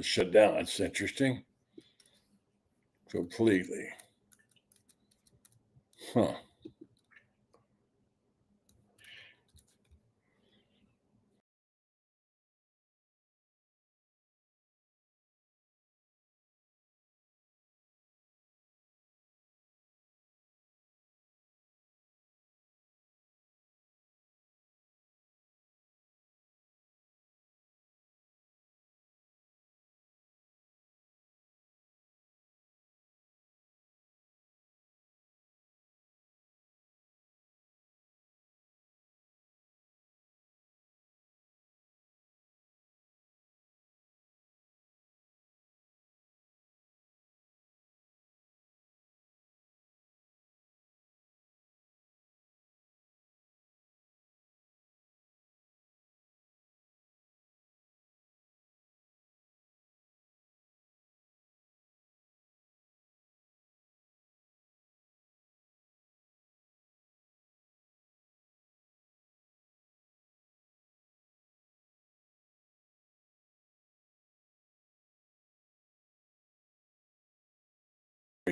shut down. That's interesting. Completely. Huh.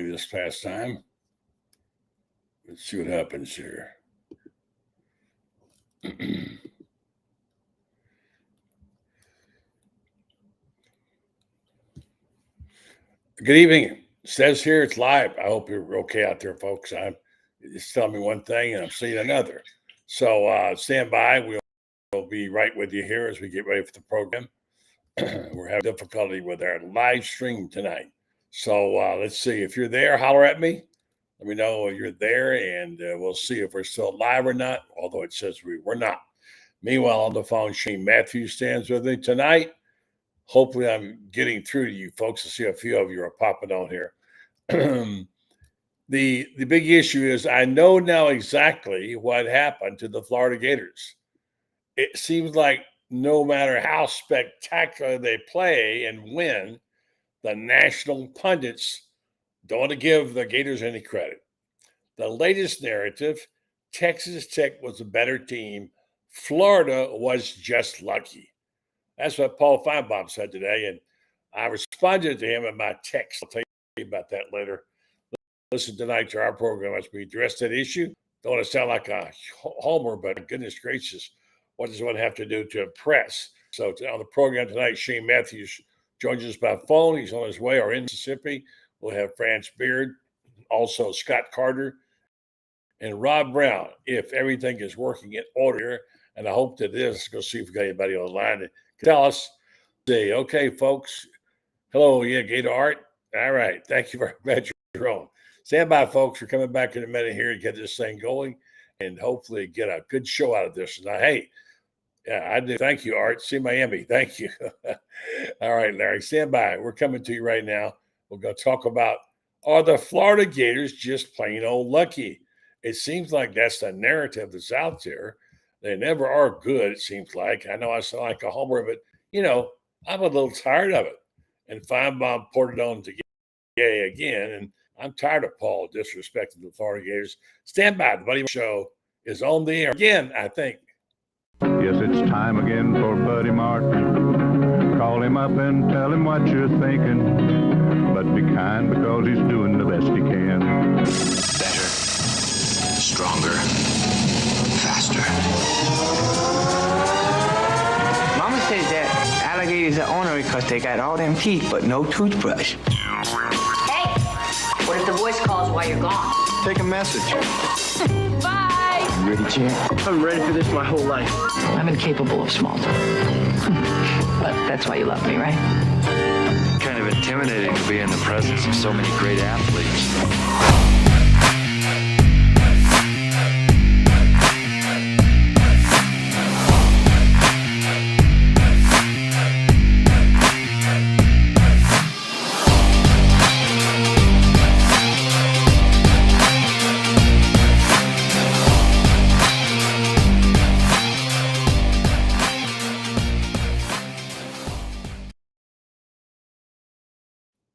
This past time. Let's see what happens here. Good evening. It says here it's live. I hope you're okay out there, folks. It's telling me one thing and I'm seeing another. So stand by. We'll be right with you here as we get ready for the program. We're having difficulty with our live stream tonight. So let's see. If you're there, holler at me. Let me know you're there, and we'll see if we're still live or not, although it says we're not. Meanwhile, on the phone, Shane Matthews stands with me tonight. Hopefully, I'm getting through to you folks. I see a few of you are popping on here. The big issue is I know now exactly what happened to the Florida Gators. It seems like no matter how spectacular they play and win, the national pundits don't want to give the Gators any credit. The latest narrative, Texas Tech was a better team. Florida was just lucky. That's what Paul Finebaum said today, and I responded to him in my text. I'll tell you about that later. Listen tonight to our program as we address that issue. Don't want to sound like a homer, but goodness gracious, what does one have to do to impress? So on the program tonight, Shane Matthews joins us by phone. He's on his way or in Mississippi. We'll have Franz Beard, also Scott Carter, and Rob Browne, if everything is working in order. And I hope that it is. Let's go see if we got anybody online to tell us. Say, okay, folks. Hello, Gator Art. All right. Thank you very much, Jerome. Stand by, folks. We're coming back in a minute here to get this thing going and hopefully get a good show out of this tonight. Hey, yeah, I do. Thank you, Art. See Miami. Thank you. All right, Larry. Stand by. We're coming to you right now. We're going to talk about, are the Florida Gators just plain old lucky? It seems like that's the narrative that's out there. They never are good, it seems like. I know I sound like a homer, but, I'm a little tired of it. And Finebaum poured it on to Gay again. And I'm tired of Paul disrespecting the Florida Gators. Stand by. The Buddy Show is on the air again, I think. Yes, it's time again for Buddy Martin. Call him up and tell him what you're thinking. But be kind because he's doing the best he can. Better, stronger, faster. Mama says that alligators are ornery because they got all them teeth but no toothbrush. Hey, what if the voice calls while you're gone? Take a message. Bye. You ready, champ? I'm ready for this my whole life. I'm incapable of small talk. But that's why you love me, right? Kind of intimidating to be in the presence of so many great athletes.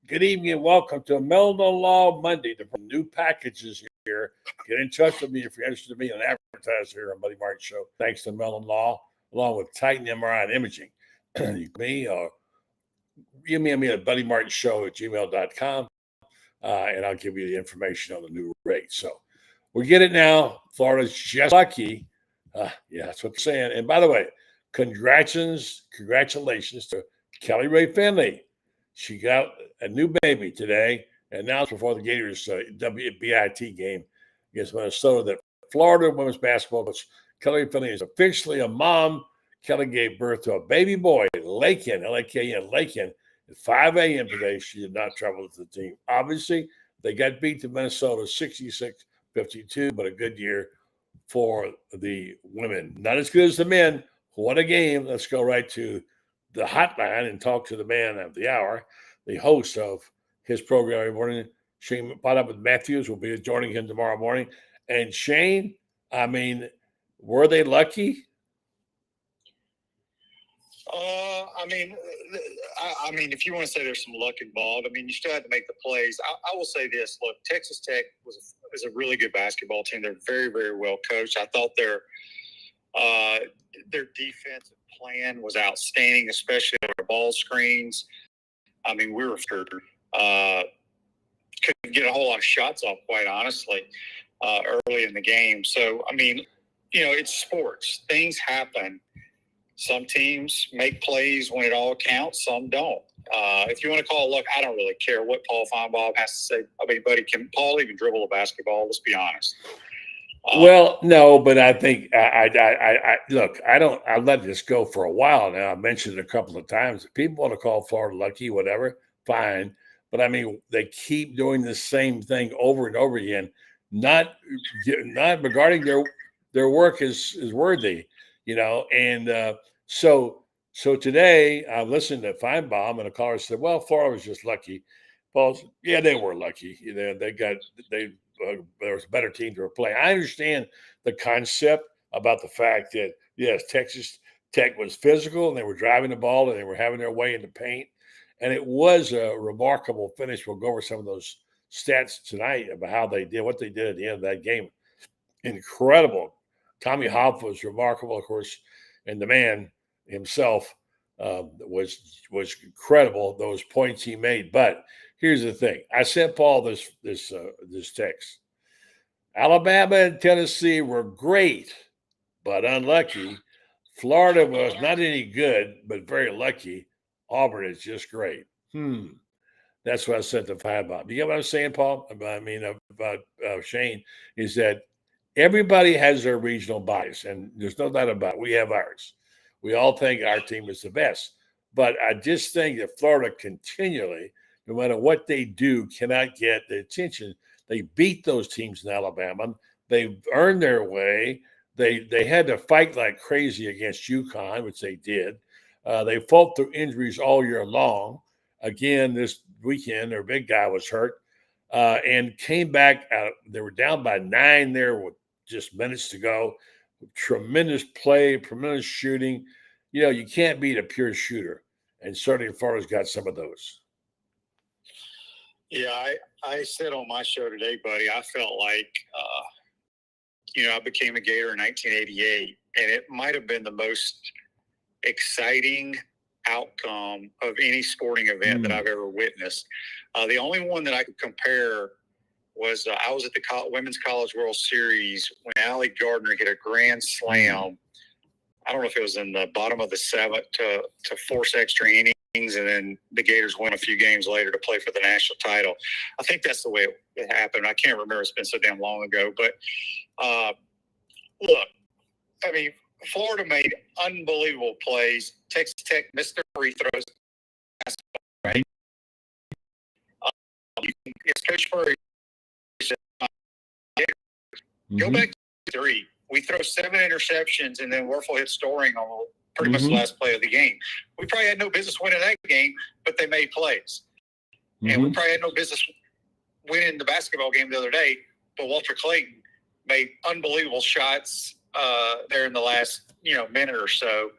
Good evening and welcome to Meldon Law Monday. The new packages here. Get in touch with me if you're interested in being an advertiser here on Buddy Martin Show. Thanks to Meldon Law, along with Titan MRI and Imaging. You can be email me at buddymartinshow@gmail.com, and I'll give you the information on the new rate. So we get it now. Florida's just lucky. Yeah, that's what they're saying. And by the way, congratulations to Kelly Ray Finley. She got a new baby today, and now it's before the Gators WBIT game against Minnesota that Florida women's basketball coach Kelly Finley is officially a mom. Kelly gave birth to a baby boy, Lakin, L-A-K-N, Lakin, at 5 a.m. today. She did not travel with the team. Obviously, they got beat to Minnesota 66-52, but a good year for the women. Not as good as the men. What a game. Let's go right to the hotline and talk to the man of the hour, the host of his program every morning, Shane Up Matthews, will be joining him tomorrow morning. And Shane, I mean, were they lucky? If you want to say there's some luck involved, you still had to make the plays. I will say this: look, Texas Tech is a really good basketball team. They're very, very well coached. I thought their defensive plan was outstanding, especially their ball screens. We were couldn't get a whole lot of shots off, quite honestly, early in the game. So, it's sports. Things happen. Some teams make plays when it all counts. Some don't. If you want to call it luck, I don't really care what Paul Finebaum has to say. Buddy, can Paul even dribble a basketball? Let's be honest. Well, no, but I think I look. I let this go for a while now. I mentioned it a couple of times. If people want to call Florida lucky, whatever, fine. But they keep doing the same thing over and over again. Not regarding their work is worthy, And so today I listened to Finebaum, and a caller said, "Well, Florida was just lucky." Paul said, "Yeah, they were lucky. There was a better team to were playing." I understand the concept about the fact that, yes, Texas Tech was physical and they were driving the ball and they were having their way in the paint. And it was a remarkable finish. We'll go over some of those stats tonight about how they did, what they did at the end of that game. Incredible. Tommy Hoff was remarkable, of course, and the man himself was incredible, those points he made. But here's the thing. I sent Paul this text. Alabama and Tennessee were great, but unlucky. Florida was not any good, but very lucky. Auburn is just great. That's what I sent to Finebaum. You get what I'm saying, Paul? About Shane, is that everybody has their regional bias, and there's no doubt about it. We have ours. We all think our team is the best. But I just think that Florida continually, no matter what they do, cannot get the attention. They beat those teams in Alabama. They've earned their way. They had to fight like crazy against UConn, which they did. They fought through injuries all year long. Again, this weekend, their big guy was hurt and came back. They were down by 9 there with just minutes to go. Tremendous play, tremendous shooting. You can't beat a pure shooter. And certainly Florida's got some of those. Yeah, I said on my show today, buddy, I felt like, I became a Gator in 1988, and it might have been the most exciting outcome of any sporting event that I've ever witnessed. The only one that I could compare was I was at the Women's College World Series when Allie Gardner hit a grand slam. I don't know if it was in the bottom of the 7th to force extra innings, and then the Gators won a few games later to play for the national title. I think that's the way it happened. I can't remember. It's been so damn long ago. But look, Florida made unbelievable plays. Texas Tech missed their free throws. Right? It's Coach Murray. Go back to 3. We throw 7 interceptions, and then Werfel hit scoring on pretty much the last play of the game. We probably had no business winning that game, but they made plays. And we probably had no business winning the basketball game the other day, but Walter Clayton made unbelievable shots there in the last minute or so.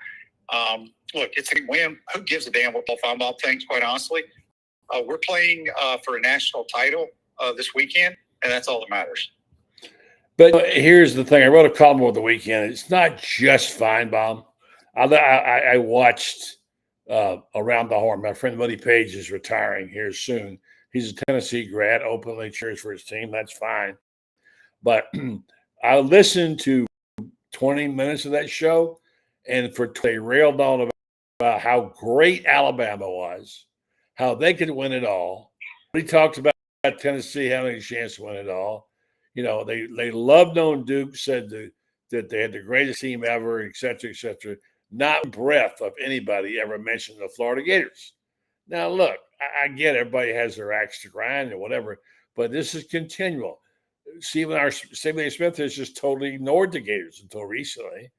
Look, it's a win. Who gives a damn what Paul Finebaum thinks, quite honestly? We're playing for a national title this weekend, and that's all that matters. But here's the thing. I wrote a column over the weekend. It's not just Finebaum. I watched around the horn. My friend Buddy Page is retiring here soon. He's a Tennessee grad, openly cheers for his team. That's fine. But I listened to 20 minutes of that show, and they railed on about how great Alabama was, how they could win it all. He talked about Tennessee having a chance to win it all. They loved on Duke, said that they had the greatest team ever, et cetera, et cetera. Not breath of anybody ever mentioned the Florida Gators. Now, look, I get everybody has their axe to grind and whatever, but this is continual. Stephen A. Smith has just totally ignored the Gators until recently.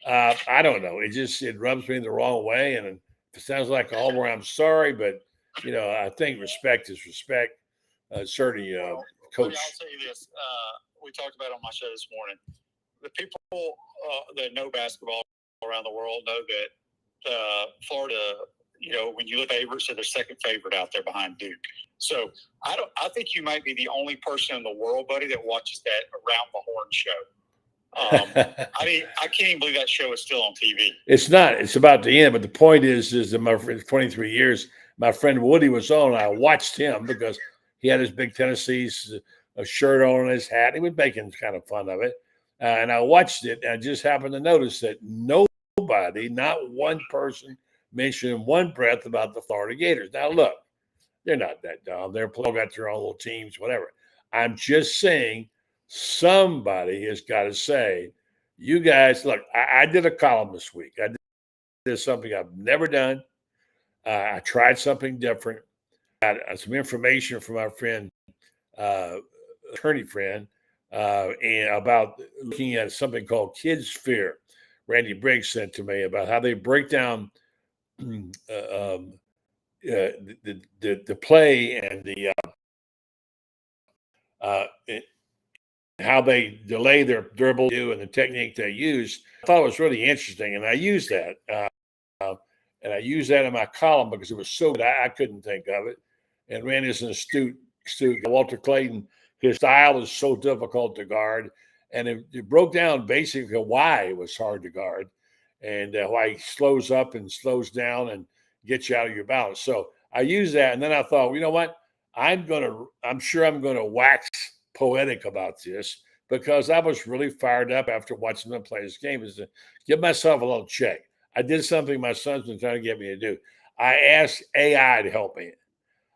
I don't know. It rubs me the wrong way, and if it sounds like a homer, I'm sorry, but I think respect is respect. Certainly, Coach. I'll tell you this. We talked about it on my show this morning. The people that know basketball around the world know that Florida, when you look at favorites, they're their second favorite out there behind Duke. So I think you might be the only person in the world, buddy, that watches that Around the Horn show. I can't even believe that show is still on TV. It's not. It's about to end. But the point is that my 23 years, my friend Woody was on. I watched him because he had his big Tennessee's shirt on and his hat. He was making kind of fun of it. And I watched it, and I just happened to notice that nobody, not one person, mentioned in one breath about the Florida Gators. Now, look, they're not that dumb. They're all got their own little teams, whatever. I'm just saying somebody has got to say, you guys, look, I did a column this week. I did something I've never done. I tried something different. I got some information from our friend, attorney friend, and about looking at something called Kids Fear. Randy Briggs sent to me about how they break down the play and how they delay their dribble and the technique they use. I thought it was really interesting, and I used that. And I used that in my column because it was so good I couldn't think of it. And Randy's an astute. Walter Clayton, his style is so difficult to guard. And it broke down basically why it was hard to guard and why he slows up and slows down and gets you out of your balance. So I used that. And then I thought, you know what? I'm sure I'm going to wax poetic about this because I was really fired up after watching them play this game, is to give myself a little check. I did something my son's been trying to get me to do. I asked AI to help me.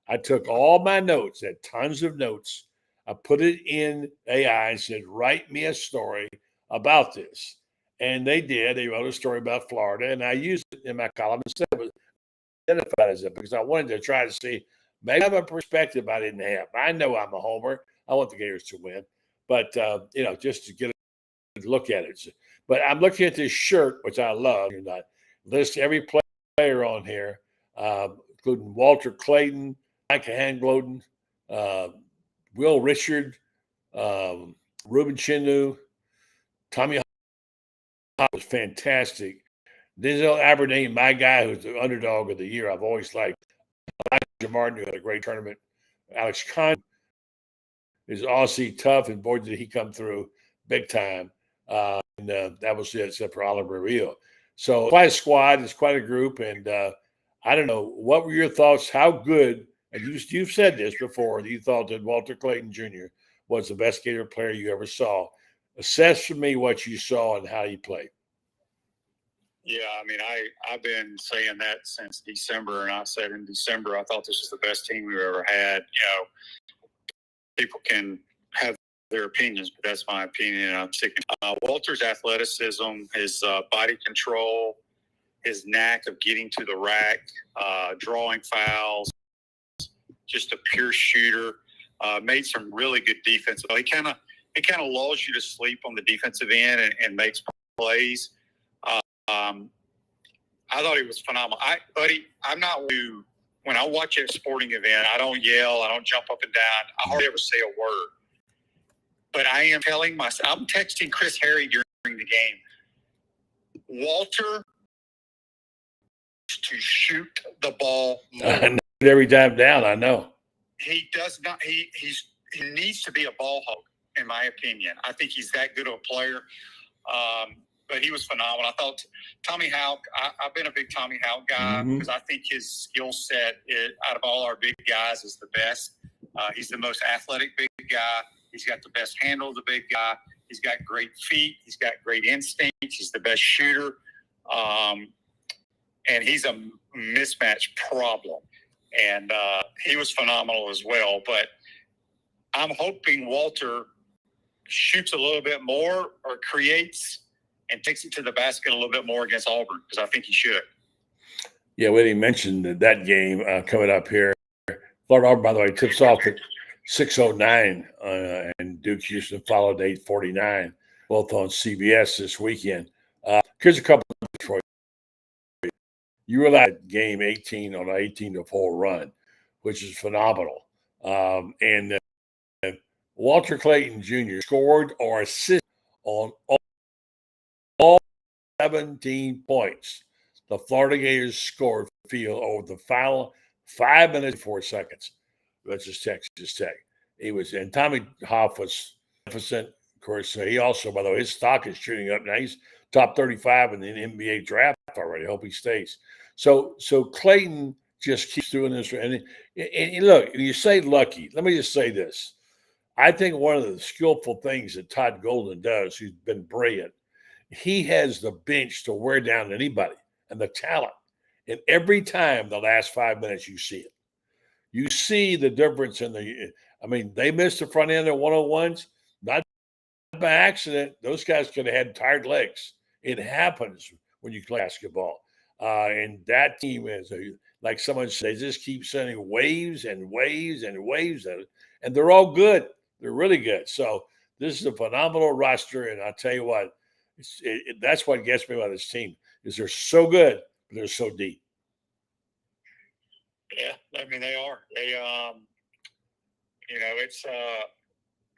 I took all my notes, had tons of notes. I put it in AI and said, write me a story about this. And they did. They wrote a story about Florida, and I used it in my column instead of identified as it because I wanted to try to see, maybe I have a perspective I didn't have. I know I'm a homer. I want the Gators to win. But, just to get a look at it. But I'm looking at this shirt, which I love. And I list every player on here, including Walter Clayton, Micah Hangloden, Will Richard, Ruben Chinnu, Tommy Hawk was fantastic. Denzel Aberdeen, my guy, who's the underdog of the year, I've always liked. Elijah Martin, who had a great tournament. Alex Kahn is Aussie tough, and boy, did he come through big time. And that was it, except for Oliver Rio. So quite a squad, it's quite a group, and I don't know, what were your thoughts? How good? And you've said this before. You thought that Walter Clayton Jr. was the best Gator player you ever saw. Assess for me what you saw and how he played. Yeah, I mean, I've been saying that since December, and I said in December I thought this was the best team we've ever had. People can have their opinions, but that's my opinion, and I'm sticking. Walter's athleticism, his body control, his knack of getting to the rack, drawing fouls, just a pure shooter. Made some really good defense. He kind of lulls you to sleep on the defensive end and makes plays. I thought he was phenomenal. I'm not new. When I watch a sporting event, I don't yell, I don't jump up and down. I hardly ever say a word. But I am telling myself, I'm texting Chris Harry during the game. Walter to shoot the ball more. Every time down, I know. He does not. He needs to be a ball hog, in my opinion. I think he's that good of a player. but he was phenomenal. I thought Tommy Houck, I've been a big Tommy Houck guy because I think his skill set out of all our big guys is the best. He's the most athletic big guy. He's got the best handle of the big guy. He's got great feet. He's got great instincts. He's the best shooter. And he's a mismatch problem. And he was phenomenal as well. But I'm hoping Walter shoots a little bit more or creates and takes it to the basket a little bit more against Auburn, because I think he should. Yeah, we didn't mention that game coming up here. Florida Auburn, by the way, tips off at 6:09, and Duke Houston followed 8:49, both on CBS this weekend. Here's a couple of things for you. You realize game 18 on an 18-4 run, which is phenomenal. And Walter Clayton Jr. scored or assisted on all 17 points. The Florida Gators scored field over the final 5 minutes and 4 seconds. Let's just text. He was, and Tommy Hoff was magnificent. Of course, he also, by the way, his stock is shooting up now. He's top 35 in the NBA draft already. I hope he stays. So Clayton just keeps doing this. And look, you say lucky. Let me just say this. I think one of the skillful things that Todd Golden does, who's been brilliant, he has the bench to wear down anybody and the talent. And every time the last 5 minutes, you see it. You see the difference in they missed the front end of 101s, not by accident. Those guys could have had tired legs. It happens when you play basketball. And that team is, like someone said, they just keep sending waves and waves and waves of it. And they're all good. They're really good. So this is a phenomenal roster. And I'll tell you what, that's what gets me about this team, is they're so good, but they're so deep. Yeah, I mean, they are. They,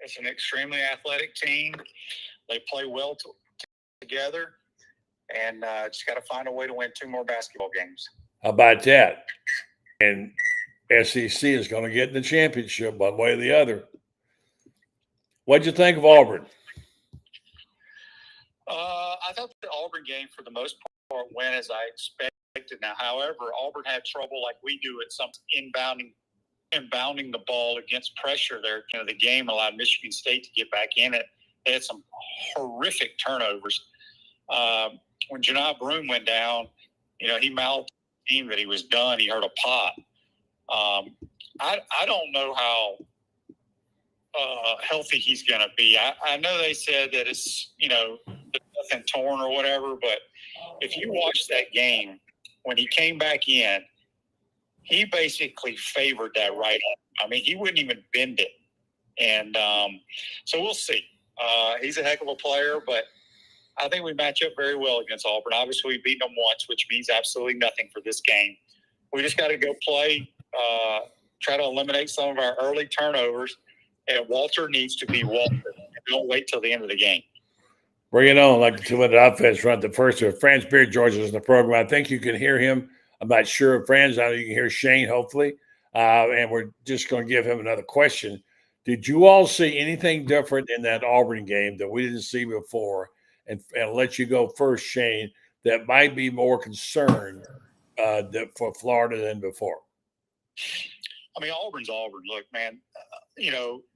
it's an extremely athletic team. They play well together, and just got to find a way to win 2 more basketball games. How about that? And SEC is going to get in the championship one way or the other. What'd you think of Auburn? I thought the Auburn game, for the most part, went as I expected. Now, however, Auburn had trouble like we do at some inbounding the ball against pressure there. The game allowed Michigan State to get back in it. They had some horrific turnovers. When Janai Browne went down, he mouthed the team that he was done. He heard a pop. I don't know how healthy he's going to be. I know they said that it's, nothing torn or whatever, but if you watch that game, when he came back in, he basically favored that right arm. I mean, he wouldn't even bend it. And so we'll see. He's a heck of a player, but I think we match up very well against Auburn. Obviously, we've beaten them once, which means absolutely nothing for this game. We just got to go play, try to eliminate some of our early turnovers, and Walter needs to be Walter. Don't wait till the end of the game. Bring it on, like the 2-minute offense run the first. Franz Beard joins us in the program. I think you can hear him. I'm not sure of Franz. I know you can hear Shane, hopefully. And we're just going to give him another question. Did you all see anything different in that Auburn game that we didn't see before? And I'll let you go first, Shane, that might be more concerned for Florida than before. I mean, Auburn's Auburn. Look, man,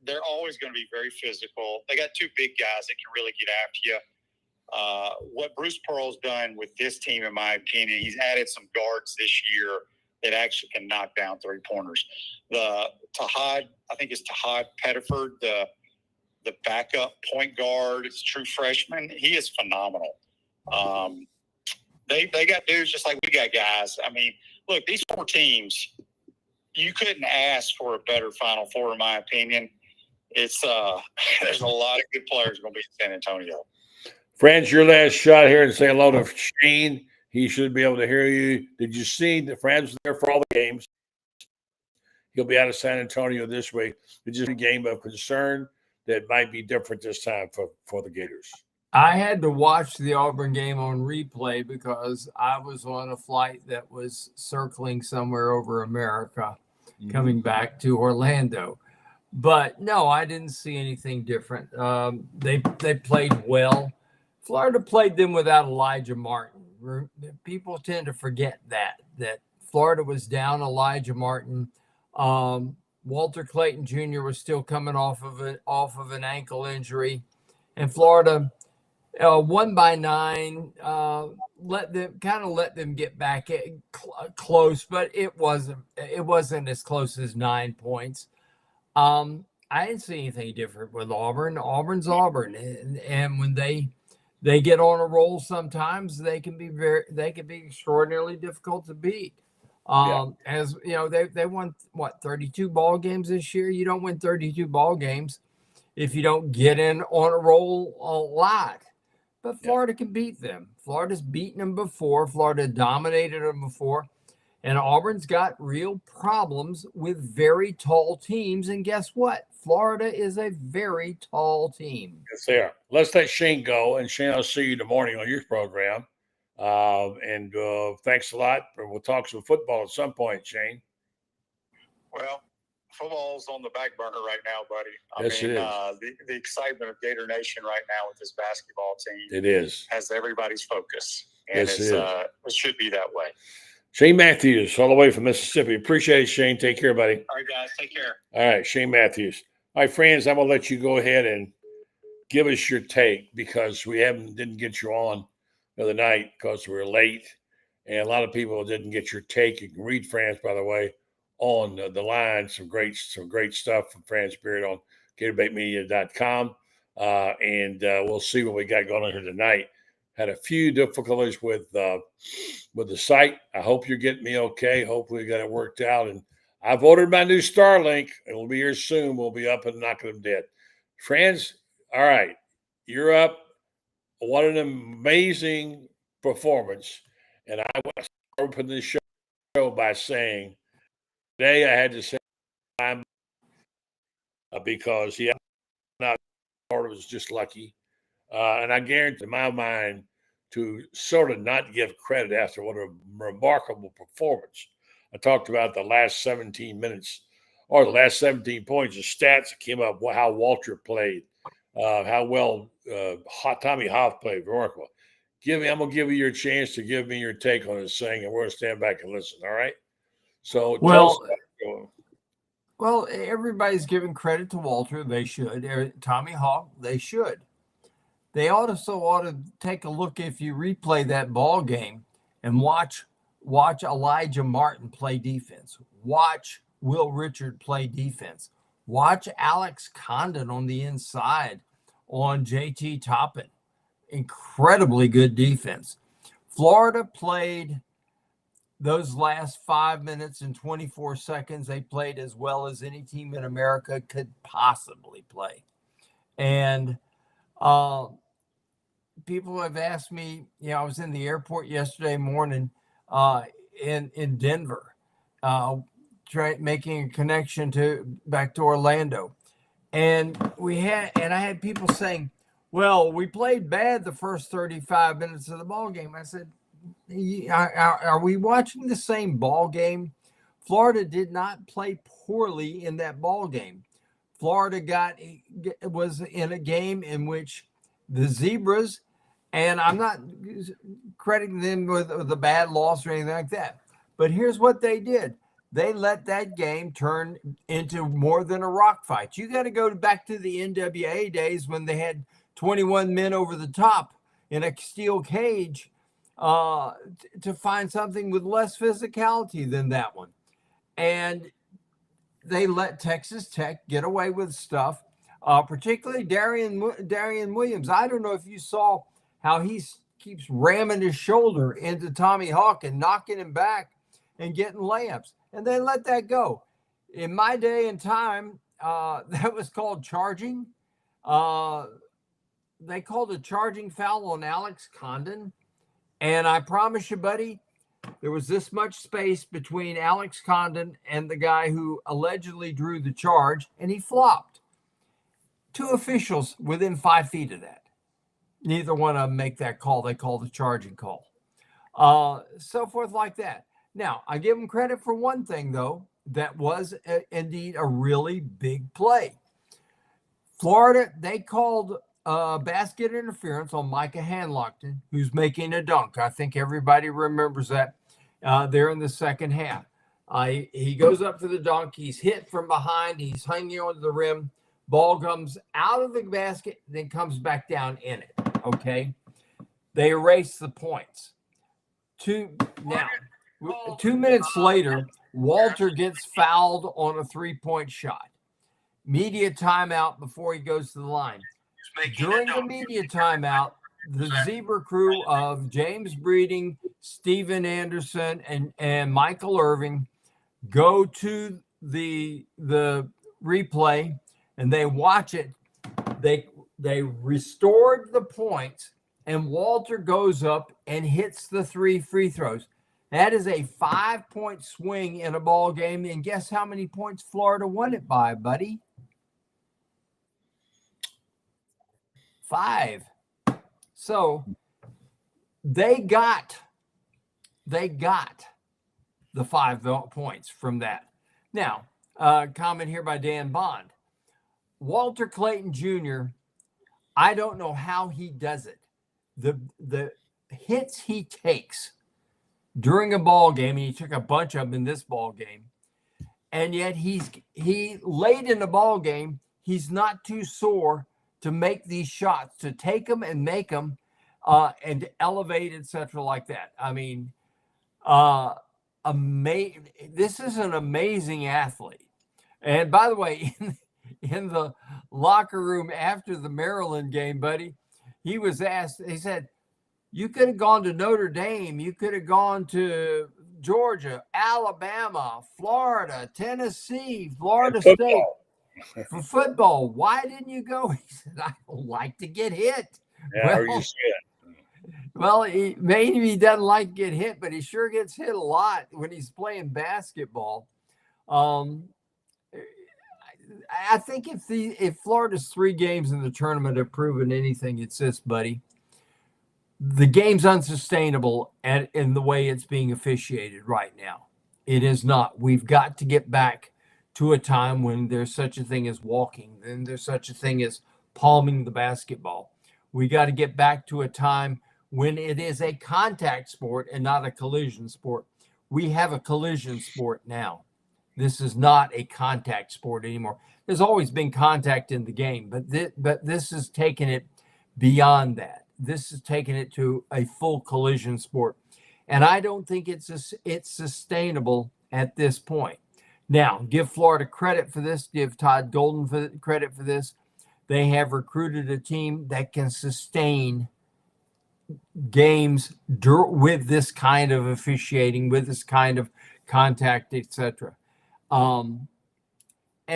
they're always going to be very physical. They got 2 big guys that can really get after you. What Bruce Pearl's done with this team, in my opinion, he's added some guards this year that actually can knock down 3-pointers. I think it's Tahad Pettiford, the backup point guard. It's a true freshman. He is phenomenal. They got dudes just like we got guys. I mean, look, these 4 teams, you couldn't ask for a better Final Four, in my opinion. It's there's a lot of good players going to be in San Antonio. Franz, your last shot here and say hello to Shane. He should be able to hear you. Did you see that Franz was there for all the games? He'll be out of San Antonio this week. It's just a game of concern that might be different this time for the Gators. I had to watch the Auburn game on replay because I was on a flight that was circling somewhere over America, coming back to Orlando. But no, I didn't see anything different. They played well. Florida played them without Elijah Martin. People tend to forget that Florida was down Elijah Martin. Walter Clayton Jr. was still coming off of an ankle injury, and Florida won by 9. Let them get back close, but it wasn't as close as 9 points. I didn't see anything different with Auburn. Auburn's Auburn, and when they get on a roll, sometimes they can be extraordinarily difficult to beat. As you know, they won 32 ball games this year. You don't win 32 ball games if you don't get in on a roll a lot. But Florida can beat them. Florida's beaten them before. Florida dominated them before. And Auburn's got real problems with very tall teams. And guess what? Florida is a very tall team. Yes, they are. Let's let Shane go. And Shane, I'll see you tomorrow morning on your program. And thanks a lot. We'll talk some football at some point, Shane. Well, football's on the back burner right now, buddy. Yes, it is. The excitement of Gator Nation right now with this basketball team. It is. Has everybody's focus. And Yes, it is. It should be that way. Shane Matthews, all the way from Mississippi. Appreciate it, Shane. Take care, buddy. All right, guys. Take care. All right, Shane Matthews. All right, friends, I'm going to let you go ahead and give us your take because we didn't get you on the other night because we were late. And a lot of people didn't get your take. You can read Franz, by the way, on the line. Some great stuff from Franz Beard on GatorBaitMedia.com. And we'll see what we got going on here tonight. Had a few difficulties with the site. I hope you're getting me okay. Hopefully we got it worked out. And I've ordered my new Starlink. It will be here soon. We'll be up and knocking them dead. Friends, all right, you're up. What an amazing performance. And I want to open this show by saying today I had to say because part of it was just lucky. And I guarantee in my mind to sort of not give credit after what a remarkable performance. I talked about the last 17 minutes or the last 17 points of stats that came up, how Walter played, how well Tommy Hoff played. Remarkable. I'm going to give you your chance to give me your take on this thing, and we're going to stand back and listen, all right? So, well, everybody's giving credit to Walter. They should. Tommy Hoff, they should. They also ought to take a look, if you replay that ball game, and watch Elijah Martin play defense. Watch Will Richard play defense. Watch Alex Condon on the inside on JT Toppin. Incredibly good defense. Florida played those last 5 minutes and 24 seconds. They played as well as any team in America could possibly play. And people have asked me, I was in the airport yesterday morning in Denver, making a connection back to Orlando. And I had people saying, well, we played bad the first 35 minutes of the ball game. I said, are we watching the same ball game? Florida did not play poorly in that ball game. Florida was in a game in which the Zebras, and I'm not crediting them with the bad loss or anything like that, but here's what they did. They let that game turn into more than a rock fight. You got to go back to the NWA days when they had 21 men over the top in a steel cage to find something with less physicality than that one. And they let Texas Tech get away with stuff, particularly Darian Williams. I don't know if you saw how he keeps ramming his shoulder into Tommy Hawk and knocking him back and getting layups. And they let that go. In my day and time, that was called charging. They called a charging foul on Alex Condon. And I promise you, buddy, there was this much space between Alex Condon and the guy who allegedly drew the charge, and he flopped. 2 officials within 5 feet of that. Neither one of them make that call. They call the charging call. So forth like that. Now, I give them credit for one thing, though. That was indeed a really big play. Florida, they called basket interference on Micah Hanlockton, who's making a dunk. I think everybody remembers that there in the second half. He goes up for the dunk. He's hit from behind. He's hanging onto the rim. Ball comes out of the basket, then comes back down in it. Okay. They erase the points. 2 minutes later, Walter gets fouled on a 3-point shot. Media timeout before he goes to the line. During the media timeout, the Zebra crew of James Breeding, Steven Anderson, and Michael Irving go to the replay and they watch it. They restored the points, and Walter goes up and hits the 3 free throws. That is a 5-point swing in a ball game. And guess how many points Florida won it by, buddy? 5. So they got the 5 points from that. Now, comment here by Dan Bond. Walter Clayton Jr., I don't know how he does it. The hits he takes during a ball game, and he took a bunch of them in this ball game, and yet he late in the ball game, he's not too sore to make these shots, to take them and make them and elevate, etc., like that. I mean, this is an amazing athlete. And by the way, in the locker room after the Maryland game, buddy, he was asked, he said, you could have gone to Notre Dame, you could have gone to Georgia, Alabama, Florida, Tennessee, Florida State for football. Why didn't you go? He said, I don't like to get hit. Yeah, well, maybe he doesn't like to get hit, but he sure gets hit a lot when he's playing basketball. I think if Florida's 3 games in the tournament have proven anything, it's this, buddy. The game's unsustainable in the way it's being officiated right now. It is not. We've got to get back to a time when there's such a thing as walking, then there's such a thing as palming the basketball. We got to get back to a time when it is a contact sport and not a collision sport. We have a collision sport now. This is not a contact sport anymore. There's always been contact in the game, but this has taken it beyond that. This has taken it to a full collision sport. And I don't think it's sustainable at this point. Now, give Florida credit for this. Give Todd Golden credit for this. They have recruited a team that can sustain games with this kind of officiating, with this kind of contact, etc. And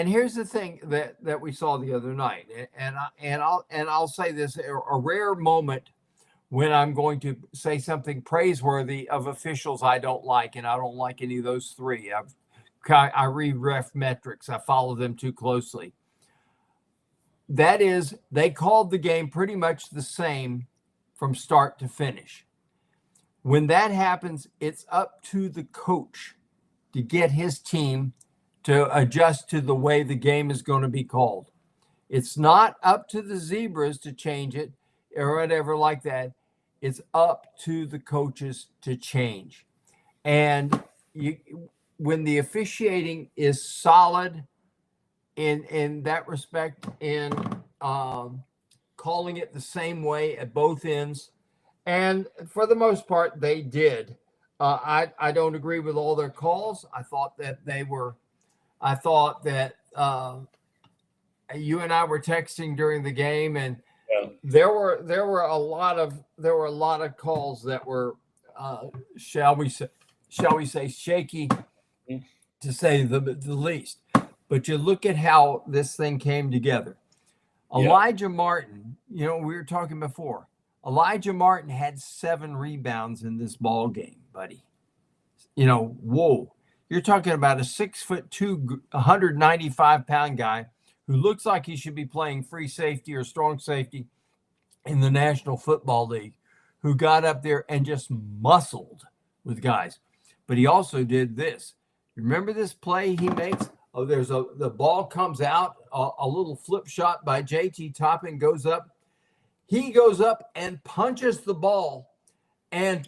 here's the thing that we saw the other night, and I'll say this: a rare moment when I'm going to say something praiseworthy of officials I don't like, and I don't like any of those 3. I read ref metrics. I follow them too closely. That is, they called the game pretty much the same from start to finish. When that happens, it's up to the coach to get his team to adjust to the way the game is going to be called. It's not up to the Zebras to change it or whatever like that. It's up to the coaches to change. And when the officiating is solid in that respect, in calling it the same way at both ends, and for the most part, they did. I don't agree with all their calls. I thought that you and I were texting during the game, and there were a lot of calls that were shall we say shaky, to say the least. But you look at how this thing came together. Elijah Martin, we were talking before. Elijah Martin had 7 rebounds in this ball game, buddy. Whoa. You're talking about a 6'2", 195-pound guy who looks like he should be playing free safety or strong safety in the National Football League, who got up there and just muscled with guys. But he also did this. Remember this play he makes? Oh, the ball comes out, a little flip shot by JT Toppin goes up, He goes up and punches the ball and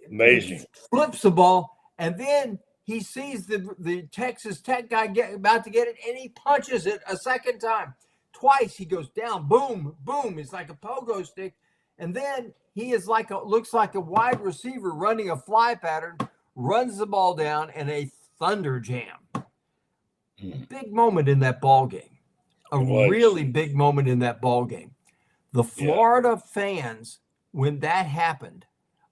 amazing. Flips the ball. And then he sees the Texas Tech guy about to get it, and he punches it a second time. Twice he goes down, boom, boom. It's like a pogo stick. And then he is looks like a wide receiver running a fly pattern, runs the ball down, and a thunder jam. Big moment in that ball game. A really big moment in that ball game. The Florida fans, when that happened,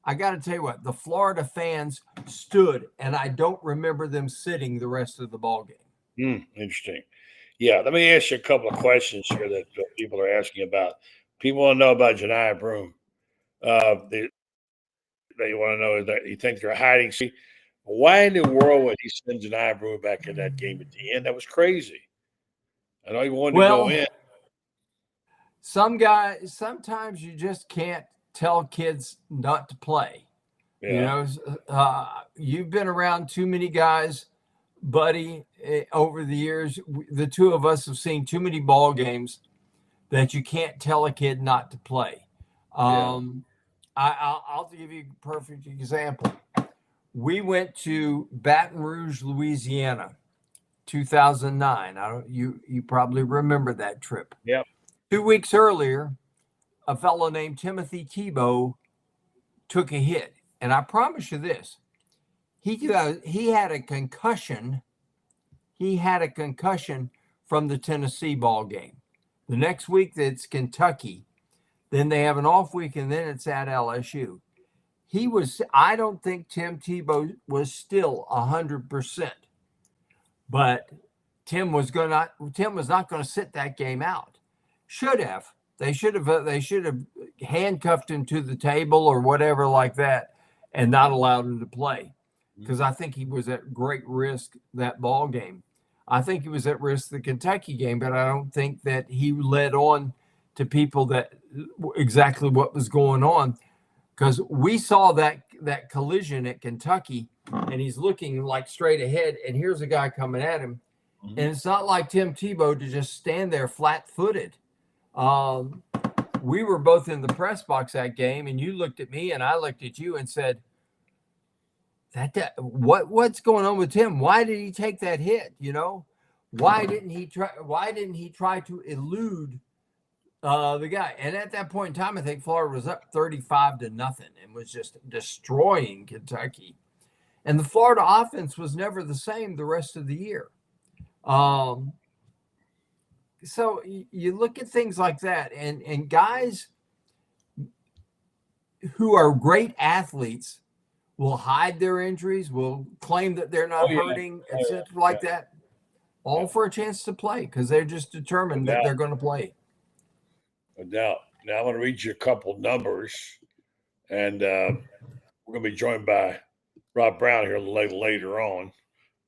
I got to tell you what, the Florida fans stood, and I don't remember them sitting the rest of the ball game. Interesting. Yeah, let me ask you a couple of questions here that people are asking about. People want to know about Janiah Browne. They want to know that you think they're hiding. See, why in the world would he send Janiah Browne back in that game at the end? That was crazy. I know he wanted to go in. Sometimes you just can't tell kids not to play. Yeah. You've been around too many guys, buddy, over the years. The two of us have seen too many ball games that you can't tell a kid not to play. I'll give you a perfect example. We went to Baton Rouge, Louisiana, 2009. You probably remember that trip. Yep. 2 weeks earlier, a fellow named Timothy Tebow took a hit. And I promise you this, he had a concussion. He had a concussion from the Tennessee ball game. The next week, it's Kentucky. Then they have an off week, and then it's at LSU. I don't think Tim Tebow was still 100%. But Tim was not going to sit that game out. Should have. They should have handcuffed him to the table or whatever like that and not allowed him to play, because I think he was at great risk that ball game. I think he was at risk the Kentucky game, but I don't think that he led on to people that exactly what was going on, because we saw that collision at Kentucky, and he's looking like straight ahead, and here's a guy coming at him, and it's not like Tim Tebow to just stand there flat-footed. We were both in the press box that game, and you looked at me and I looked at you and said, what's going on with Tim? Why did he take that hit? Why didn't he try to elude the guy? And at that point in time, I think Florida was up 35-0 and was just destroying Kentucky. And the Florida offense was never the same the rest of the year. So you look at things like that, and guys who are great athletes will hide their injuries, will claim that they're not hurting, and stuff like that, all for a chance to play, because they're just determined that they're going to play. No doubt. Now I'm going to read you a couple numbers, and we're going to be joined by Rob Browne here a little later on.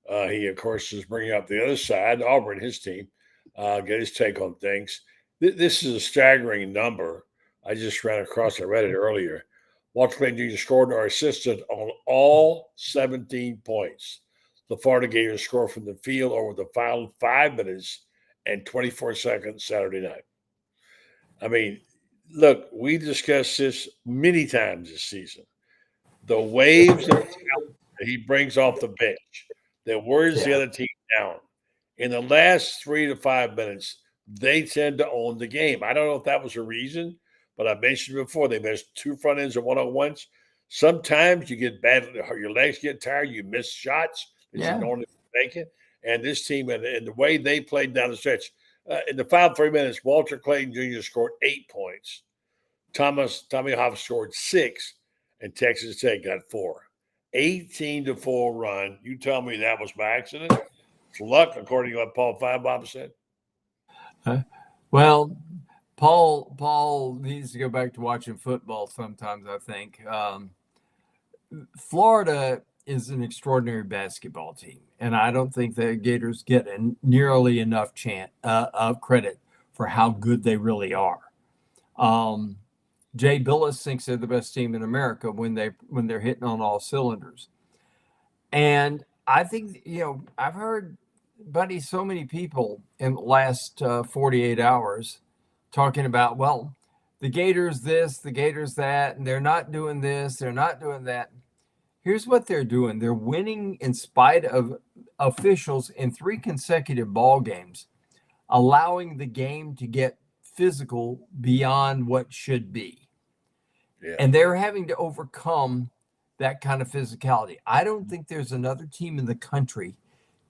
He, of course, is bringing up the other side, Auburn, his team. Get his take on things. This is a staggering number. I just ran across, I read it earlier. Walter Clayton Jr. scored or assisted on all 17 points. The Florida Gators scored from the field over the final 5 minutes and 24 seconds Saturday night. I mean, look, we discussed this many times this season. The waves of talent that he brings off the bench that wears the other team down. In the last 3 to 5 minutes, they tend to own the game. I don't know if that was a reason, but I mentioned before, they missed 2 front ends and 1-on-1s. Sometimes you get bad, your legs get tired, you miss shots that you normally make it. And this team, and the way they played down the stretch, in the final 3 minutes, Walter Clayton Jr. scored 8 points. Tommy Hoff scored 6, and Texas Tech got 4. 18-4 run. You tell me that was by accident? It's luck, according to what Paul Finebaum said. Well, Paul needs to go back to watching football sometimes, I think. Florida is an extraordinary basketball team, and I don't think the Gators get nearly enough of credit for how good they really are. Jay Billis thinks they're the best team in America when they're hitting on all cylinders. And I think, I've heard, buddy, so many people in the last 48 hours talking about, the Gators this, the Gators that, and they're not doing this, they're not doing that. Here's what they're doing. They're winning in spite of officials in 3 consecutive ball games, allowing the game to get physical beyond what should be. Yeah. And they're having to overcome that kind of physicality. I don't think there's another team in the country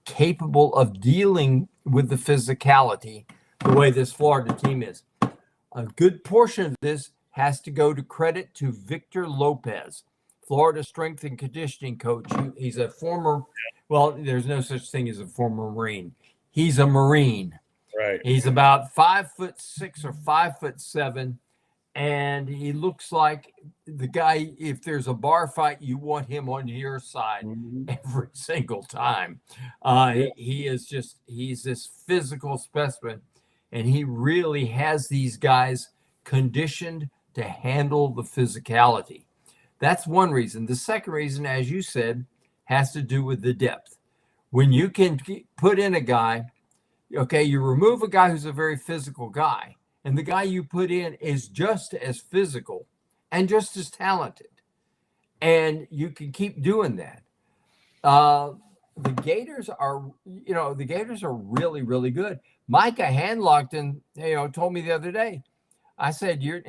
capable of dealing with the physicality the way this Florida team is. A good portion of this has to go to credit to Victor Lopez, Florida strength and conditioning coach. He's a former, well, there's no such thing as a former Marine. He's a Marine. Right. He's about 5'6" or 5'7", and he looks like the guy. If there's a bar fight, you want him on your side every single time. He's this physical specimen, and he really has these guys conditioned to handle the physicality. That's one reason. The second reason, as you said, has to do with the depth. When you can put in a guy, okay, you remove a guy who's a very physical guy, and the guy you put in is just as physical and just as talented. And you can keep doing that. The Gators are really, really good. Micah Handlockton, told me the other day, I said, you're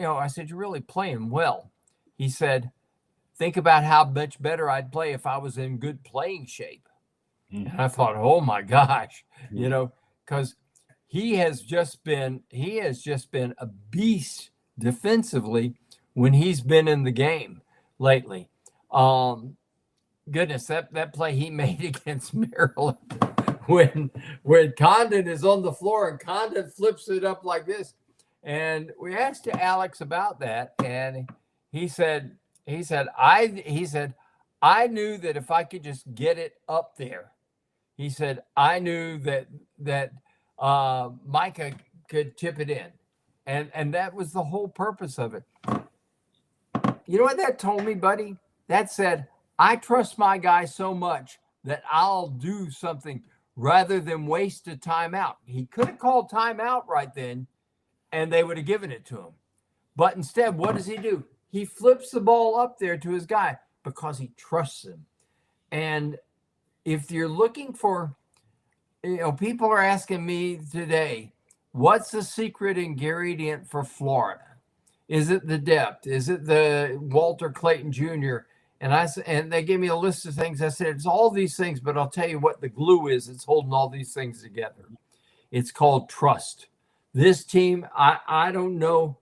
really playing well. He said, think about how much better I'd play if I was in good playing shape. And I thought, oh my gosh, because he has just been a beast defensively when he's been in the game lately. Goodness, that play he made against Maryland when Condon is on the floor and Condon flips it up like this. And we asked Alex about that, and he said, I knew that if I could just get it up there, he said, I knew that Micah could tip it in. And that was the whole purpose of it. You know what that told me, buddy? That said, I trust my guy so much that I'll do something rather than waste a timeout. He could have called timeout right then, and they would have given it to him. But instead, what does he do? He flips the ball up there to his guy because he trusts him. And if you're looking for, people are asking me today, what's the secret ingredient for Florida? Is it the depth? Is it the Walter Clayton Jr.? And they gave me a list of things. I said, it's all these things, but I'll tell you what the glue is. It's holding all these things together. It's called trust. This team, I don't know.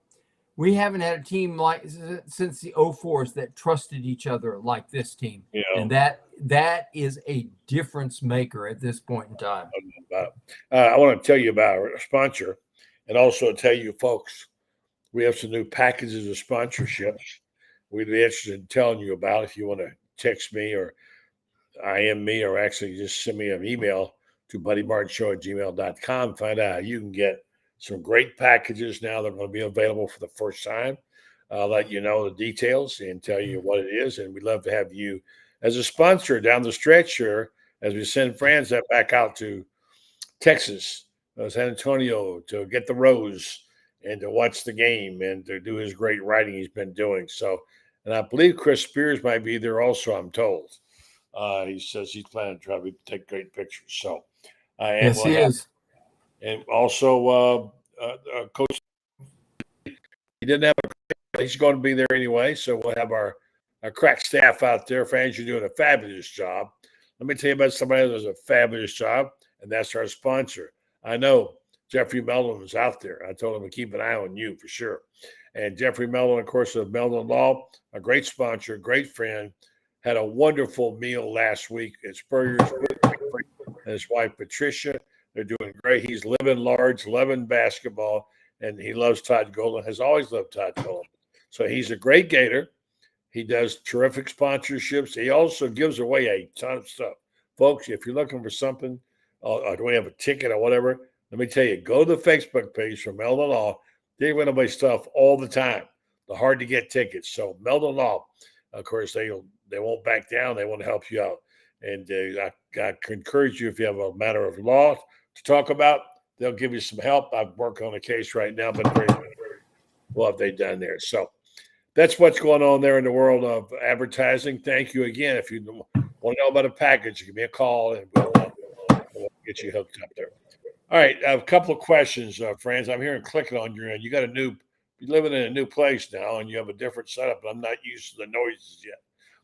We haven't had a team like since the 04s that trusted each other like this team. Yeah. And that is a difference maker at this point in time. I want to tell you about our sponsor and also tell you folks, we have some new packages of sponsorships we'd be interested in telling you about. If you want to text me or IM me or actually just send me an email to buddymartinshow@gmail.com, find out how you can get some great packages now that are going to be available for the first time. I'll let you know the details and tell you what it is. And we'd love to have you as a sponsor down the stretch here as we send Franz back out to Texas, San Antonio, to get the Rose and to watch the game and to do his great writing he's been doing. So, and I believe Chris Spears might be there also, I'm told. He says he's planning to try to take great pictures. So, yes, he is. And also, Coach, he didn't have he's going to be there anyway. So we'll have our crack staff out there. Franz, you're doing a fabulous job. Let me tell you about somebody that does a fabulous job, and that's our sponsor. I know Jeffrey Meldon is out there. I told him to keep an eye on you for sure. And Jeffrey Meldon, of course, of Meldon Law, a great sponsor, great friend, had a wonderful meal last week at Spurrier's and his wife, Patricia. They're doing great. He's living large, loving basketball, and he loves Todd Golden, has always loved Todd Golden. So he's a great Gator. He does terrific sponsorships. He also gives away a ton of stuff. Folks, if you're looking for something, or do we have a ticket or whatever, let me tell you, go to the Facebook page for Meldon Law. They give away stuff all the time. They're hard to get tickets. So Meldon Law, of course, they won't back down. They want to help you out. And I encourage you, if you have a matter of law to talk about, they'll give you some help. I'm working on a case right now, but what have they done there? So that's what's going on there in the world of advertising. Thank you again. If you want to know about a package, give me a call and we'll get you hooked up there. All right, I have a couple of questions, Franz. I'm hearing clicking on your end. You're living in a new place now, and you have a different setup. I'm not used to the noises yet,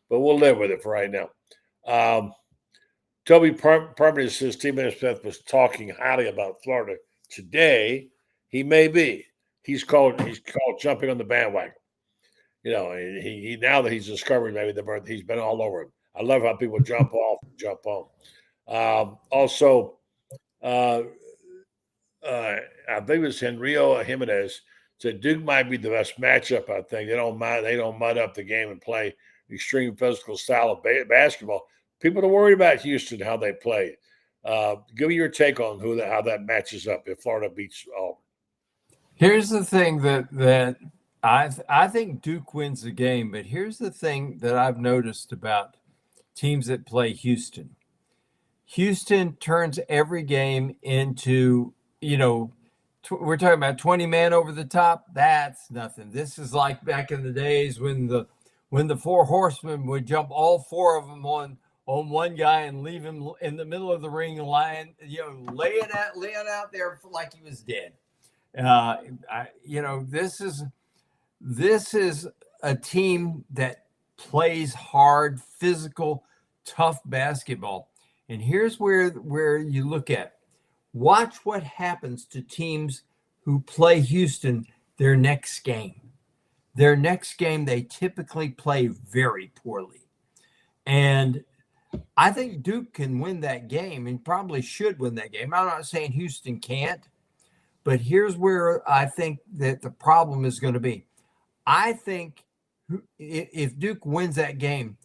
but we'll live with it for right now. Toby Parmenter says Stephen Smith was talking highly about Florida today. He may be. He's called jumping on the bandwagon. He now that he's discovered maybe the birth, he's been all over him. I love how people jump off and jump on. Also, I think it was Henrio Jimenez said Duke might be the best matchup. I think they don't mud up the game and play extreme physical style of basketball. People are worried about Houston, how they play. Give me your take on how that matches up if Florida beats Auburn. Here's the thing that I think Duke wins the game, but here's the thing that I've noticed about teams that play Houston. Houston turns every game into, we're talking about 20 man over the top. That's nothing. This is like back in the days when the four horsemen would jump all four of them on one guy and leave him in the middle of the ring lying, laying out there like he was dead. This is a team that plays hard, physical, tough basketball. And here's where you look at. Watch what happens to teams who play Houston their next game. Their next game, they typically play very poorly. And I think Duke can win that game and probably should win that game. I'm not saying Houston can't, but here's where I think that the problem is going to be. I think if Duke wins that game,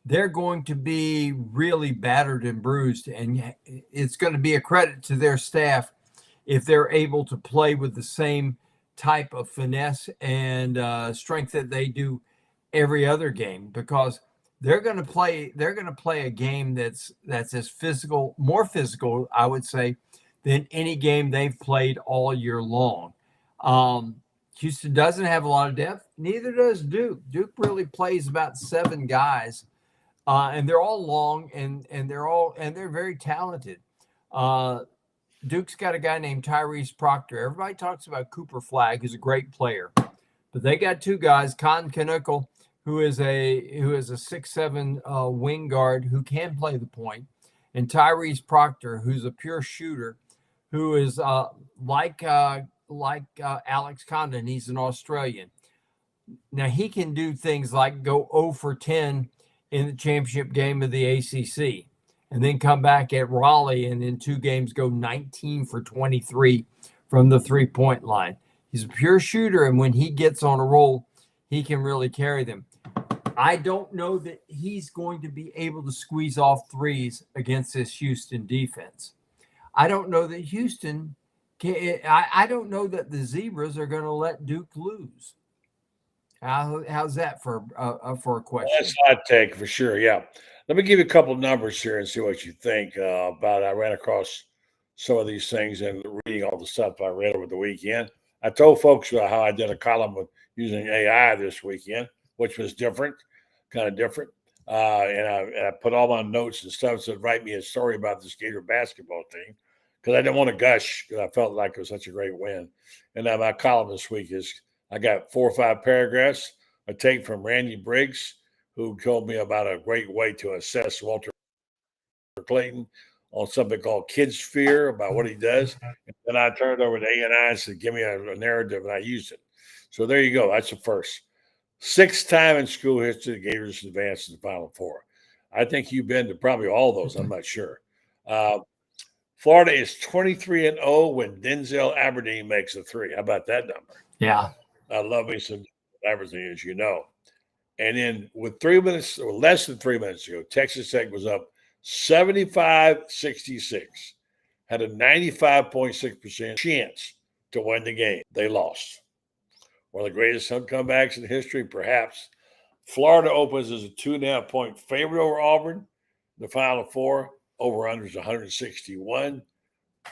they're going to be really battered and bruised, and it's going to be a credit to their staff if they're able to play with the same type of finesse and strength that they do every other game, because they're going to play a game that's as physical, more physical, I would say, than any game they've played all year long. Houston doesn't have a lot of depth. Neither does Duke. Duke really plays about 7 guys, and they're all long and they're very talented. Duke's got a guy named Tyrese Proctor. Everybody talks about Cooper Flagg, who's a great player, but they got 2 guys, Cotton Canuckle, who is a 6'7" wing guard who can play the point, and Tyrese Proctor, who's a pure shooter, who is like Alex Condon. He's an Australian. Now he can do things like go 0 for 10 in the championship game of the ACC, and then come back at Raleigh and in 2 games go 19 for 23 from the 3-point line. He's a pure shooter, and when he gets on a roll, he can really carry them. I don't know that he's going to be able to squeeze off threes against this Houston defense. I don't know that Houston can. I don't know that the Zebras are going to let Duke lose. How's that for a question? That's a hot take for sure. Yeah. Let me give you a couple of numbers here and see what you think about it. I ran across some of these things and reading all the stuff I read over the weekend. I told folks how I did a column with using AI this weekend, which was kind of different. And I put all my notes and stuff, said write me a story about this Gator basketball team, because I didn't want to gush, because I felt like it was such a great win. And now my column this week is, I got 4 or 5 paragraphs, a take from Randy Briggs, who told me about a great way to assess Walter Clayton on something called Kid Sphere, about what he does. And then I turned it over to A&I and said, give me a narrative, and I used it. So there you go. That's the first. 6th time in school history, the Gators advanced to the Final Four. I think you've been to probably all those. I'm not sure. Florida is 23-0 when Denzel Aberdeen makes a 3. How about that number? Yeah. I love me some Aberdeen, as you know. And then with 3 minutes or less than 3 minutes ago, Texas Tech was up 75-66, had a 95.6% chance to win the game. They lost. One of the greatest comebacks in history, perhaps. Florida opens as a 2.5-point favorite over Auburn. The Final Four, over-under is 161.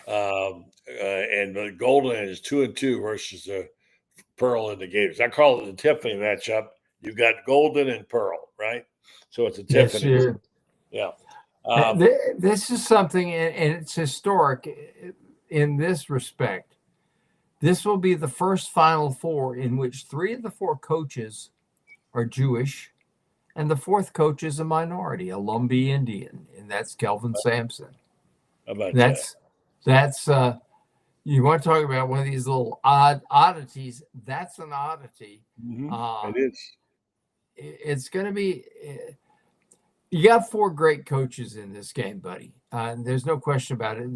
And the Golden is 2-2 versus the Pearl and the Gators. I call it the Tiffany matchup. You've got Golden and Pearl, right? So it's a Tiffany. Yes, sir. Yeah. This is something, and it's historic in this respect. This will be the first Final Four in which 3 of the 4 coaches are Jewish, and the 4th coach is a minority, a Lumbee Indian, and that's Kelvin Sampson. How about That's you want to talk about one of these little oddities? That's an oddity. It is. It's going to be. You got 4 great coaches in this game, buddy. And there's no question about it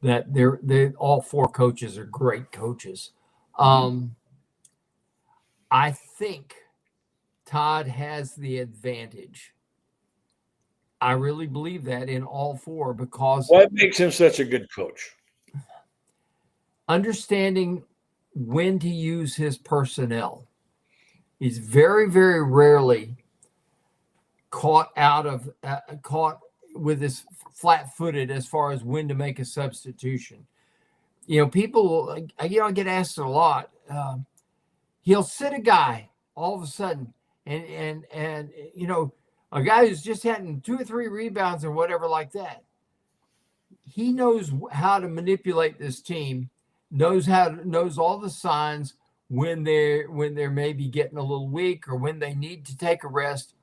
that they're all 4 coaches are great coaches. I think Todd has the advantage. I really believe that in all 4 because what makes him such a good coach? Understanding when to use his personnel. He's very, very rarely caught with his flat-footed as far as when to make a substitution. People, I get asked a lot. He'll sit a guy all of a sudden, and a guy who's just had 2 or 3 rebounds or whatever like that. He knows how to manipulate this team. Knows all the signs when they're maybe getting a little weak or when they need to take a rest.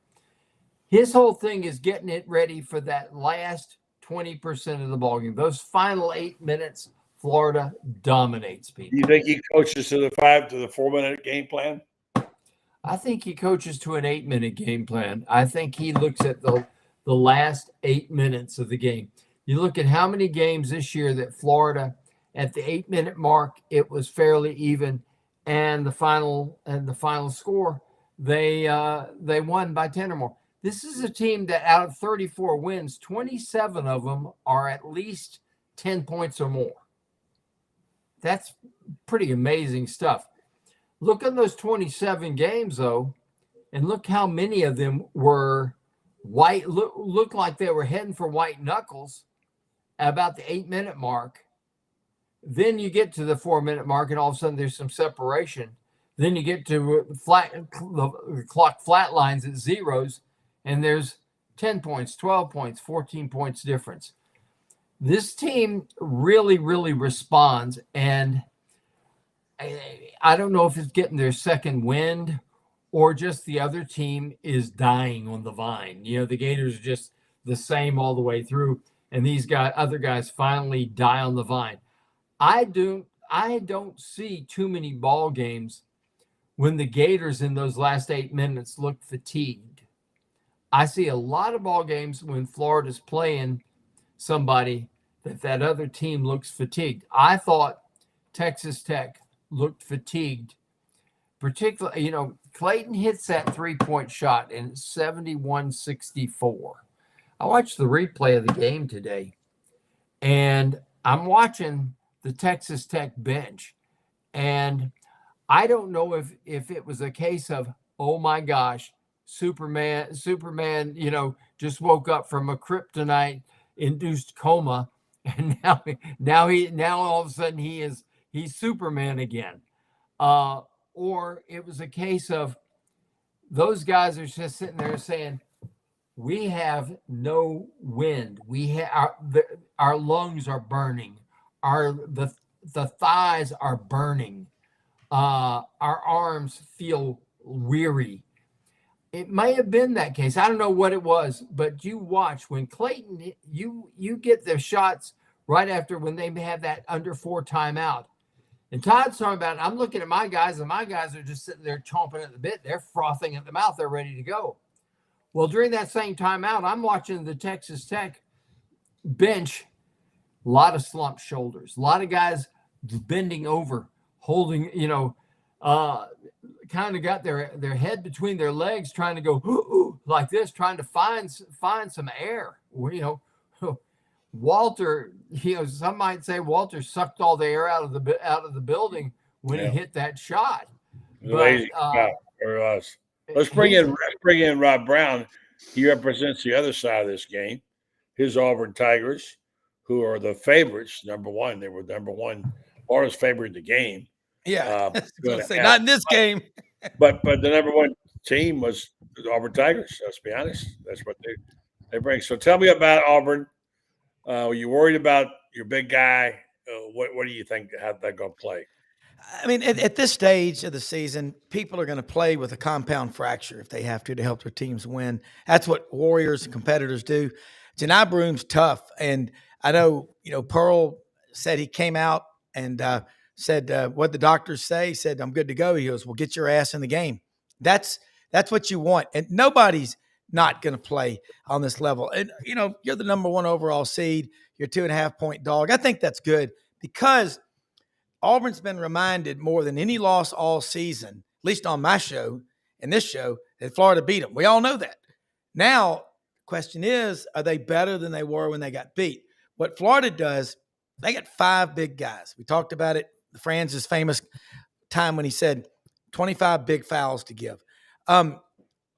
His whole thing is getting it ready for that last 20% of the ballgame. Those final 8 minutes, Florida dominates people. You think he coaches to the 4-minute game plan? I think he coaches to an 8-minute game plan. I think he looks at the last 8 minutes of the game. You look at how many games this year that Florida, at the 8-minute mark, it was fairly even, and the final score, they won by 10 or more. This is a team that out of 34 wins, 27 of them are at least 10 points or more. That's pretty amazing stuff. Look at those 27 games, though, and look how many of them were white. Look like they were heading for white knuckles at about the 8-minute mark. Then you get to the 4-minute mark, and all of a sudden there's some separation. Then you get to the clock flat lines at zeros, and there's 10 points, 12 points, 14 points difference. This team really, really responds, and I don't know if it's getting their second wind or just the other team is dying on the vine. The Gators are just the same all the way through, and other guys finally die on the vine. I don't see too many ball games when the Gators in those last 8 minutes look fatigued. I see a lot of ball games when Florida's playing somebody that other team looks fatigued. I thought Texas Tech looked fatigued, particularly, Clayton hits that 3-point shot and it's 71-64. I watched the replay of the game today, and I'm watching the Texas Tech bench, and I don't know if it was a case of, oh my gosh, Superman, just woke up from a kryptonite induced coma, and now all of a sudden he's Superman again, or it was a case of those guys are just sitting there saying, we have no wind, our lungs are burning, the thighs are burning, our arms feel weary. It may have been that case. I don't know what it was, but you watch when Clayton, you get their shots right after when they have that under 4 timeout. And Todd's talking about, I'm looking at my guys, and my guys are just sitting there chomping at the bit. They're frothing at the mouth. They're ready to go. Well, during that same timeout, I'm watching the Texas Tech bench, a lot of slumped shoulders, a lot of guys bending over, holding, kind of got their head between their legs, trying to go ooh, like this, trying to find some air. Walter, some might say Walter sucked all the air out of the building when he hit that shot. Let's bring in Rob Browne. He represents the other side of this game. His Auburn Tigers, who are the favorites, number one. They were number one. Florida's favored the game. Yeah, I was going gonna to say have, not in this game. but the number one team was the Auburn Tigers. Let's be honest. That's what they bring. So tell me about Auburn. Were you worried about your big guy? What do you think? How they're going to play? I mean, at this stage of the season, people are going to play with a compound fracture if they have to help their teams win. That's what warriors and competitors do. Janai Broom's tough, and I know Pearl said he came out and said what the doctors say. He said, "I'm good to go." He goes, "Well, get your ass in the game." That's what you want, and nobody's not going to play on this level. And you're the number one overall seed. You're 2.5-point dog. I think that's good because Auburn's been reminded more than any loss all season, at least on my show and this show, that Florida beat them. We all know that. Now, the question is, are they better than they were when they got beat? What Florida does, they got 5 big guys. We talked about it, Franz's famous time when he said 25 big fouls to give.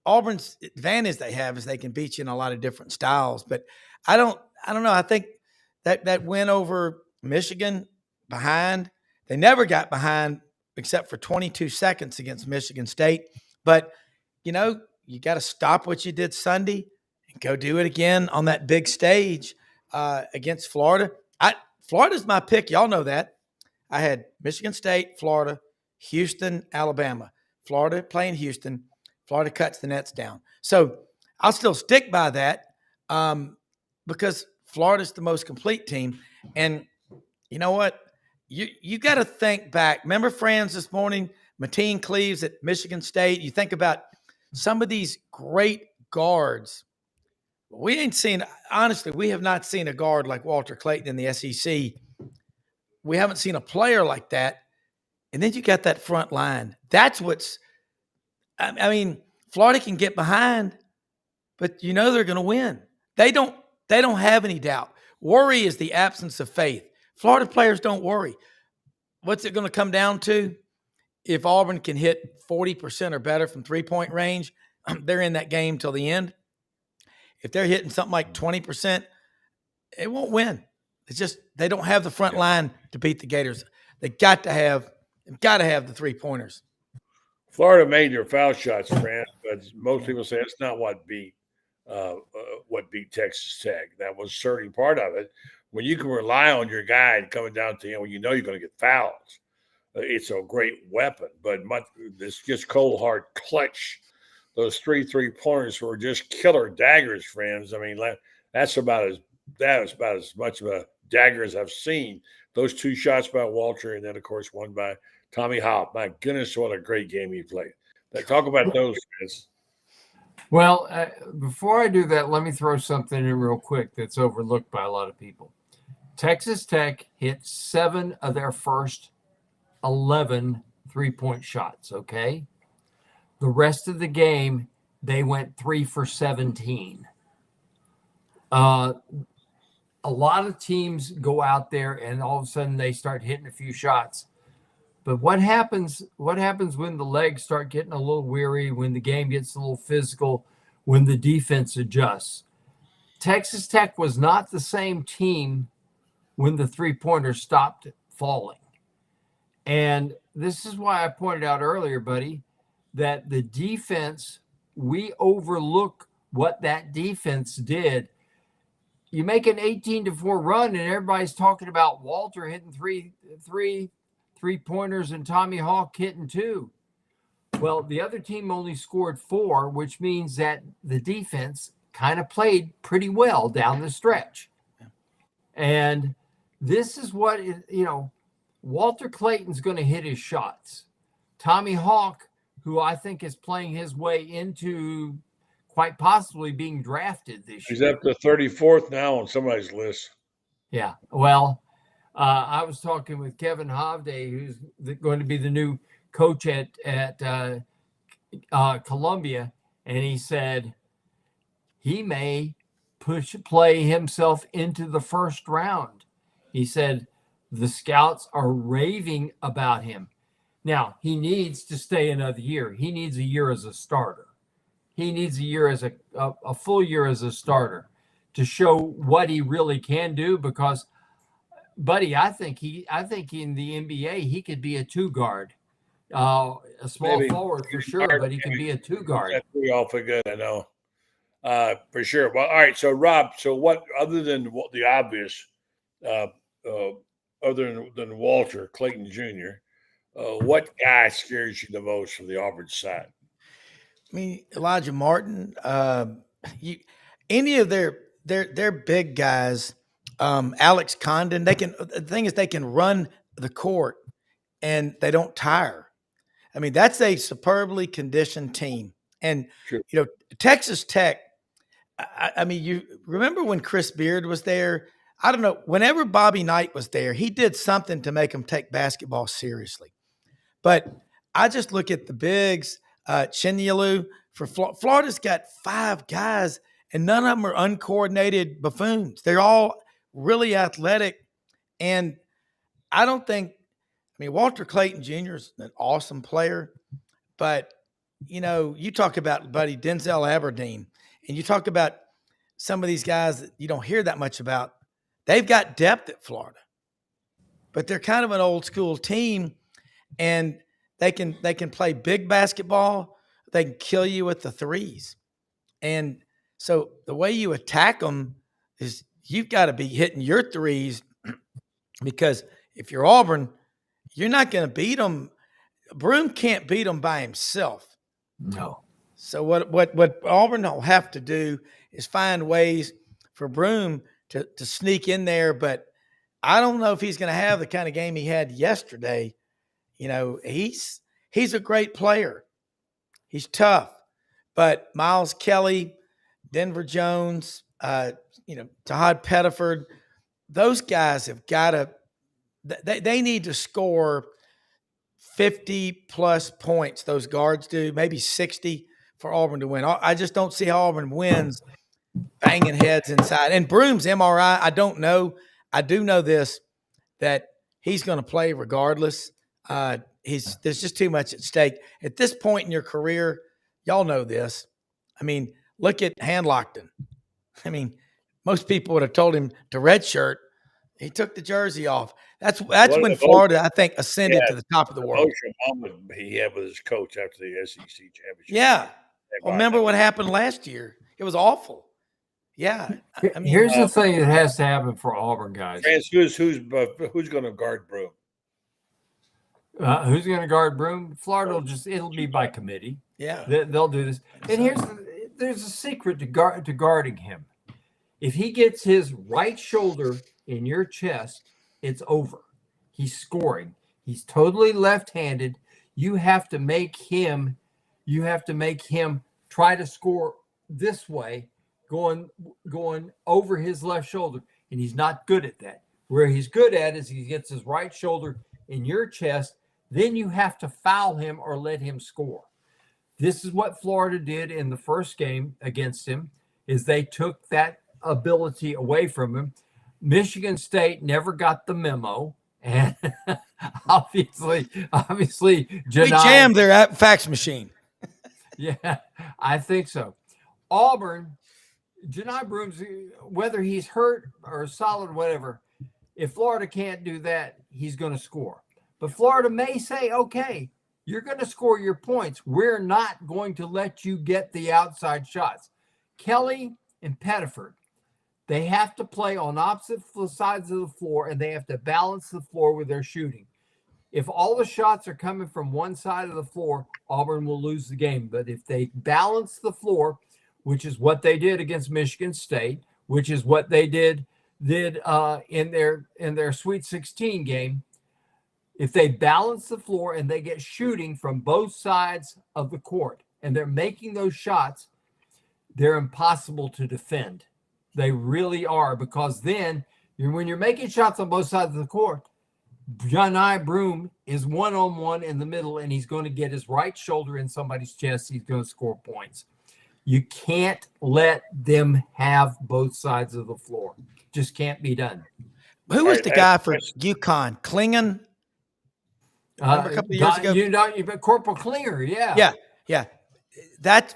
Auburn's advantage they have is they can beat you in a lot of different styles. But I don't know. I think that win over Michigan behind, they never got behind except for 22 seconds against Michigan State. But, you got to stop what you did Sunday and go do it again on that big stage against Florida. Florida's my pick. Y'all know that. I had Michigan State, Florida, Houston, Alabama. Florida playing Houston. Florida cuts the nets down. So I'll still stick by that because Florida's the most complete team. And you know what? You got to think back. Remember Franz this morning, Mateen Cleaves at Michigan State? You think about some of these great guards. We have not seen a guard like Walter Clayton in the SEC. We haven't seen a player like that. And then you got that front line. That's what's – I mean, Florida can get behind, but they're going to win. They don't have any doubt. Worry is the absence of faith. Florida players don't worry. What's it going to come down to? If Auburn can hit 40% or better from three-point range, they're in that game till the end. If they're hitting something like 20%, it won't win. It's just they don't have the front line to beat the Gators. They've got to have the three-pointers. Florida made their foul shots, Fran, but most people say that's not what beat Texas Tech. That was certainly part of it. When you can rely on your guy coming down to him when you're going to get fouls, it's a great weapon. But this just cold hard clutch, those 3 3-pointers were just killer daggers, friends. I mean, that was about as much of a dagger as I've seen. Those 2 shots by Walter, and then of course one by Tommy Hopp. My goodness, what a great game he played. Talk about those guys. Well, before I do that, let me throw something in real quick that's overlooked by a lot of people. Texas Tech hit 7 of their first 11 3-point shots, okay? The rest of the game, they went 3 for 17. A lot of teams go out there and all of a sudden they start hitting a few shots. But what happens when the legs start getting a little weary, when the game gets a little physical, when the defense adjusts? Texas Tech was not the same team when the 3-pointers stopped falling. And this is why I pointed out earlier, buddy, that the defense, we overlook what that defense did. You make an 18-4 run and everybody's talking about Walter hitting three-pointers and Tommy Hawk hitting 2. Well, the other team only scored 4, which means that the defense kind of played pretty well down the stretch. And this is what, Walter Clayton's going to hit his shots. Tommy Hawk, who I think is playing his way into quite possibly being drafted this year. He's up to 34th now on somebody's list. Yeah. Well, I was talking with Kevin Hovde, who's going to be the new coach at Columbia, and he said he may play himself into the first round. He said the scouts are raving about him. Now, he needs to stay another year. He needs a year as a starter. He needs a year as a full year as a starter to show what he really can do, because Buddy, I think in the NBA he could be a two guard, a small Maybe forward for sure, but he can be a two guard. That's pretty awful good, I know. For sure. Well, all right. So, Rob, so what other than the obvious, other than Walter Clayton Jr., what guy scares you the most from the Auburn side? I mean, Elijah Martin, any of their big guys, Alex Condon, the thing is they can run the court and they don't tire. I mean, that's a superbly conditioned team. And, Sure. Texas Tech, I mean, you remember when Chris Beard was there? I don't know. Whenever Bobby Knight was there, he did something to make them take basketball seriously. But I just look at the bigs, Chinyalu for Florida's got 5 guys, and none of them are uncoordinated buffoons. They're all really athletic. And I mean, Walter Clayton Jr. is an awesome player, but you talk about buddy Denzel Aberdeen, and you talk about some of these guys that you don't hear that much about. They've got depth at Florida, but they're kind of an old school team, and they can play big basketball. They can kill you with the threes. And so the way you attack them is you've got to be hitting your threes, because if you're Auburn, you're not going to beat them. Browne can't beat them by himself. No. So what Auburn will have to do is find ways for Browne to sneak in there. But I don't know if he's going to have the kind of game he had yesterday. He's a great player. He's tough. But Miles Kelly, Denver Jones, Tahad Pettiford, those guys have got to they need to score 50-plus points, those guards do, maybe 60 for Auburn to win. I just don't see how Auburn wins banging heads inside. And Broome's MRI, I don't know. I do know this, that he's going to play regardless. There's just too much at stake. At this point in your career, y'all know this. I mean, look at Handlockton. I mean, most people would have told him to redshirt. He took the jersey off. That's when Florida, I think, ascended to the top of the world. Moment he had with his coach after the SEC championship. Yeah. Well, remember what happened last year? It was awful. Yeah. I mean, here's the thing that has to happen for Auburn guys. France, who's going to guard Browne? Who's going to guard Browne? Florida it'll be by committee. Yeah. They'll do this. And there's a secret to guarding him. If he gets his right shoulder in your chest, it's over. He's scoring. He's totally left-handed. You have to make him try to score this way, going over his left shoulder. And he's not good at that. Where he's good at is he gets his right shoulder in your chest, then you have to foul him or let him score. This is what Florida did in the first game against him, is they took that ability away from him. Michigan State never got the memo, and obviously, we jammed their fax machine. Yeah, I think so. Auburn, Janai Broome's, whether he's hurt or solid, whatever, if Florida can't do that, he's going to score. But Florida may say, okay, you're going to score your points. We're not going to let you get the outside shots. Kelly and Pettiford, they have to play on opposite sides of the floor, and they have to balance the floor with their shooting. If all the shots are coming from one side of the floor, Auburn will lose the game. But if they balance the floor, which is what they did against Michigan State, which is what they did in their Sweet 16 game, if they balance the floor and they get shooting from both sides of the court and they're making those shots, they're impossible to defend. They really are, because then when you're making shots on both sides of the court, Janai Browne is one-on-one in the middle, and he's going to get his right shoulder in somebody's chest. He's going to score points. You can't let them have both sides of the floor. Just can't be done. Who was the guy for UConn? Klingon? A couple of years ago? You Corporal Klinger, yeah. Yeah.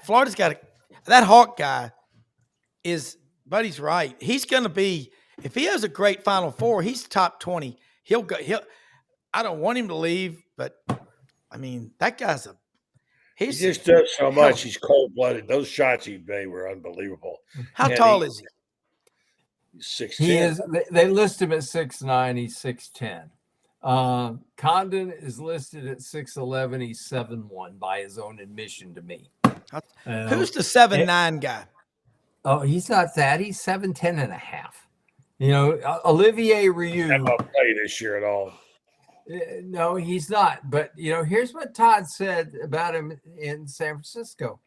Florida's got that Hawk guy is, Buddy's right. He's going to be, If he has a great Final Four, he's top 20. He'll go. I don't want him to leave, but I mean, that guy's he just does so much. He's cold blooded. Those shots he made were unbelievable. How tall is he? He's 6'10". He is. They list him at 6'9". He's 6'10". Condon is listed at 6'11". He's 7'1" by his own admission to me. Who's the 7'9" guy? Oh, he's not that. He's 7'10" and a half. You know, Olivier Rioux. Not going to play this year at all. No, he's not. But, you know, here's what Todd said about him in San Francisco.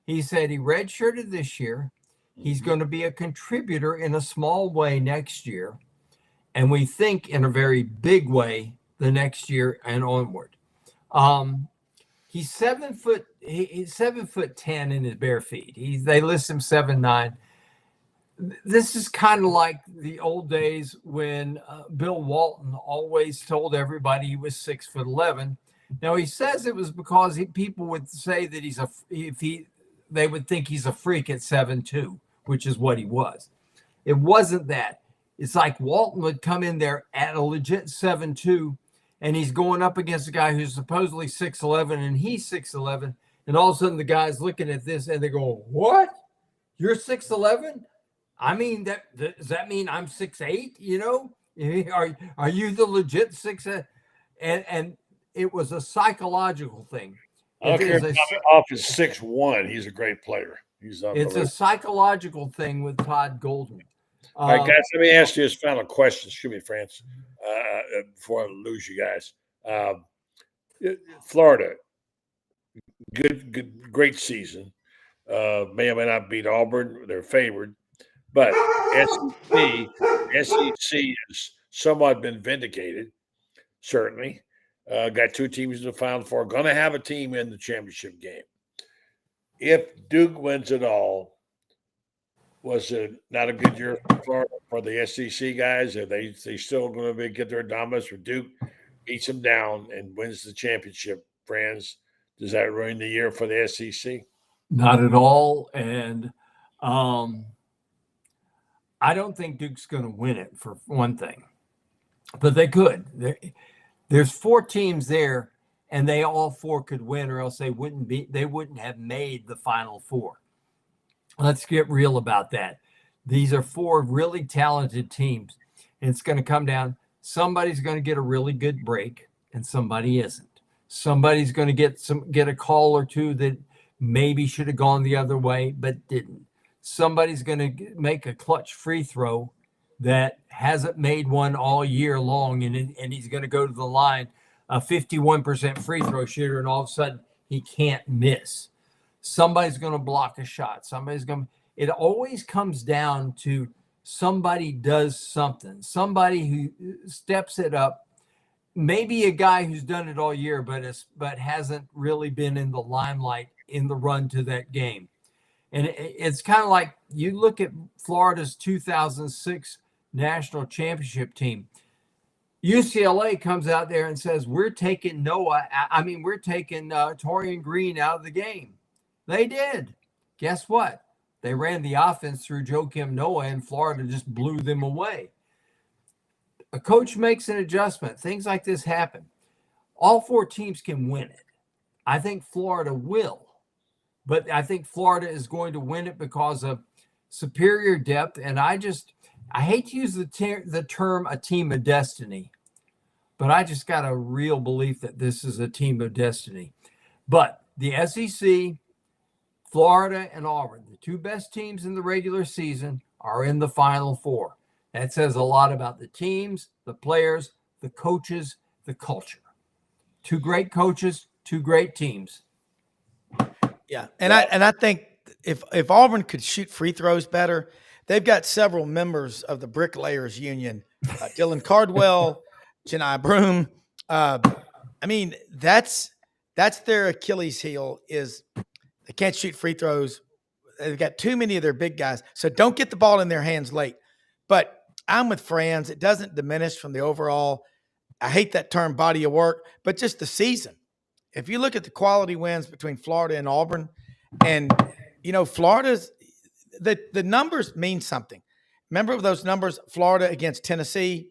He said he redshirted this year. He's going to be a contributor in a small way next year. And we think in a very big way the next year and onward. He's 7 foot. He's 7'10" in his bare feet. They list him 7'9". This is kind of like the old days when Bill Walton always told everybody he was 6'11". Now he says it was because people would say that they would think he's a freak at 7'2", which is what he was. It wasn't that. It's like Walton would come in there at a legit 7'2", and he's going up against a guy who's supposedly 6'11", and he's 6'11", and all of a sudden the guy's looking at this and they go, "What? You're 6'11"? I mean, does that mean I'm 6'8"? You know, are you the legit 6'8"? And it was a psychological thing. I don't care if off his 6'1", he's a great player. It's a psychological thing with Todd Golden. All right, guys, let me ask you this final question. Excuse me, France, before I lose you guys. Florida, great season. May or may not beat Auburn. They're favored. But SEC has somewhat been vindicated, certainly. Got two teams in the Final Four. Going to have a team in the championship game. If Duke wins it all, was it not a good year for the SEC guys? Are they still going to get their dominance for Duke, beats them down, and wins the championship? Friends, does that ruin the year for the SEC? Not at all. And I don't think Duke's going to win it, for one thing, but they could. There's four teams there, and they all four could win, or else they wouldn't have made the Final Four. Let's get real about that. These are four really talented teams, and it's going to come down. Somebody's going to get a really good break, and somebody isn't. Somebody's going to get a call or two that maybe should have gone the other way, but didn't. Somebody's going to make a clutch free throw that hasn't made one all year long, and he's going to go to the line, a 51% free throw shooter, and all of a sudden he can't miss. Somebody's going to block a shot. It always comes down to somebody does something, somebody who steps it up, maybe a guy who's done it all year, but hasn't really been in the limelight in the run to that game. And it's kind of like you look at Florida's 2006 national championship team. UCLA comes out there and says, we're taking Torian Green out of the game. They did. Guess what? They ran the offense through Joakim Noah, and Florida just blew them away. A coach makes an adjustment. Things like this happen. All four teams can win it. I think Florida will. But I think Florida is going to win it because of superior depth. And I hate to use the term a team of destiny, but I just got a real belief that this is a team of destiny. But the SEC, Florida, and Auburn, the two best teams in the regular season, are in the Final Four. That says a lot about the teams, the players, the coaches, the culture. Two great coaches, two great teams. Yeah, and I think if Auburn could shoot free throws better, they've got several members of the Bricklayers Union, Dylan Cardwell, Janai Broome. I mean, that's their Achilles heel is they can't shoot free throws. They've got too many of their big guys, so don't get the ball in their hands late. But I'm with Franz. It doesn't diminish from the overall. I hate that term body of work, but just the season. If you look at the quality wins between Florida and Auburn, and, Florida's the numbers mean something. remember those numbers? Florida against Tennessee,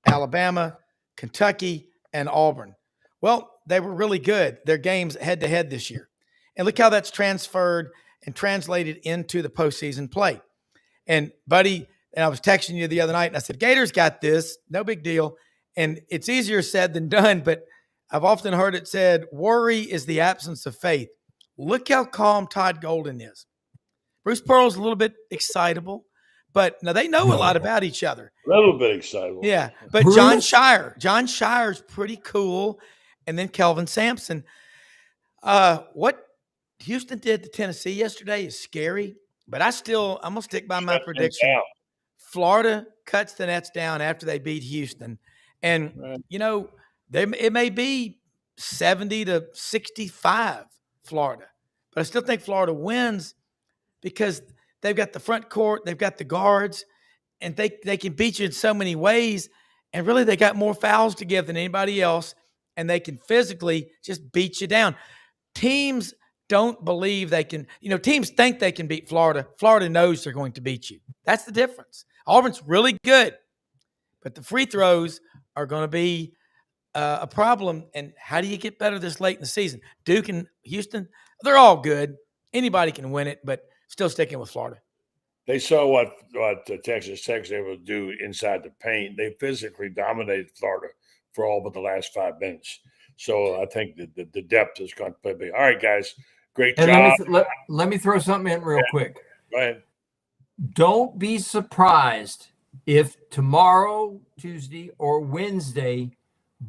Alabama, Kentucky, and Auburn. Well, they were really good. Their games head to head this year. And look how that's transferred and translated into the postseason play. And buddy, and I was texting you the other night and I said, Gators got this, no big deal. And it's easier said than done, but I've often heard it said, worry is the absence of faith. Look how calm Todd Golden is. Bruce Pearl's a little bit excitable, but now they know a lot about each other. A little bit excitable. Yeah, but Bruce? John Shire's pretty cool. And then Kelvin Sampson. What Houston did to Tennessee yesterday is scary, but I'm going to stick by my prediction. Florida cuts the nets down after they beat Houston. And, it may be 70 to 65 Florida, but I still think Florida wins because they've got the front court, they've got the guards, and they can beat you in so many ways. And really, they got more fouls to give than anybody else, and they can physically just beat you down. Teams don't believe they can, teams think they can beat Florida. Florida knows they're going to beat you. That's the difference. Auburn's really good, but the free throws are going to be a problem. And how do you get better this late in the season? Duke and Houston, they're all good. Anybody can win it, but still sticking with Florida. They saw what Texas Tech's able to do inside the paint. They physically dominated Florida for all but the last 5 minutes. So I think that the depth is going to play big. All right, guys, great job. Let me throw something in real quick. Go ahead. Don't be surprised if tomorrow, Tuesday, or Wednesday,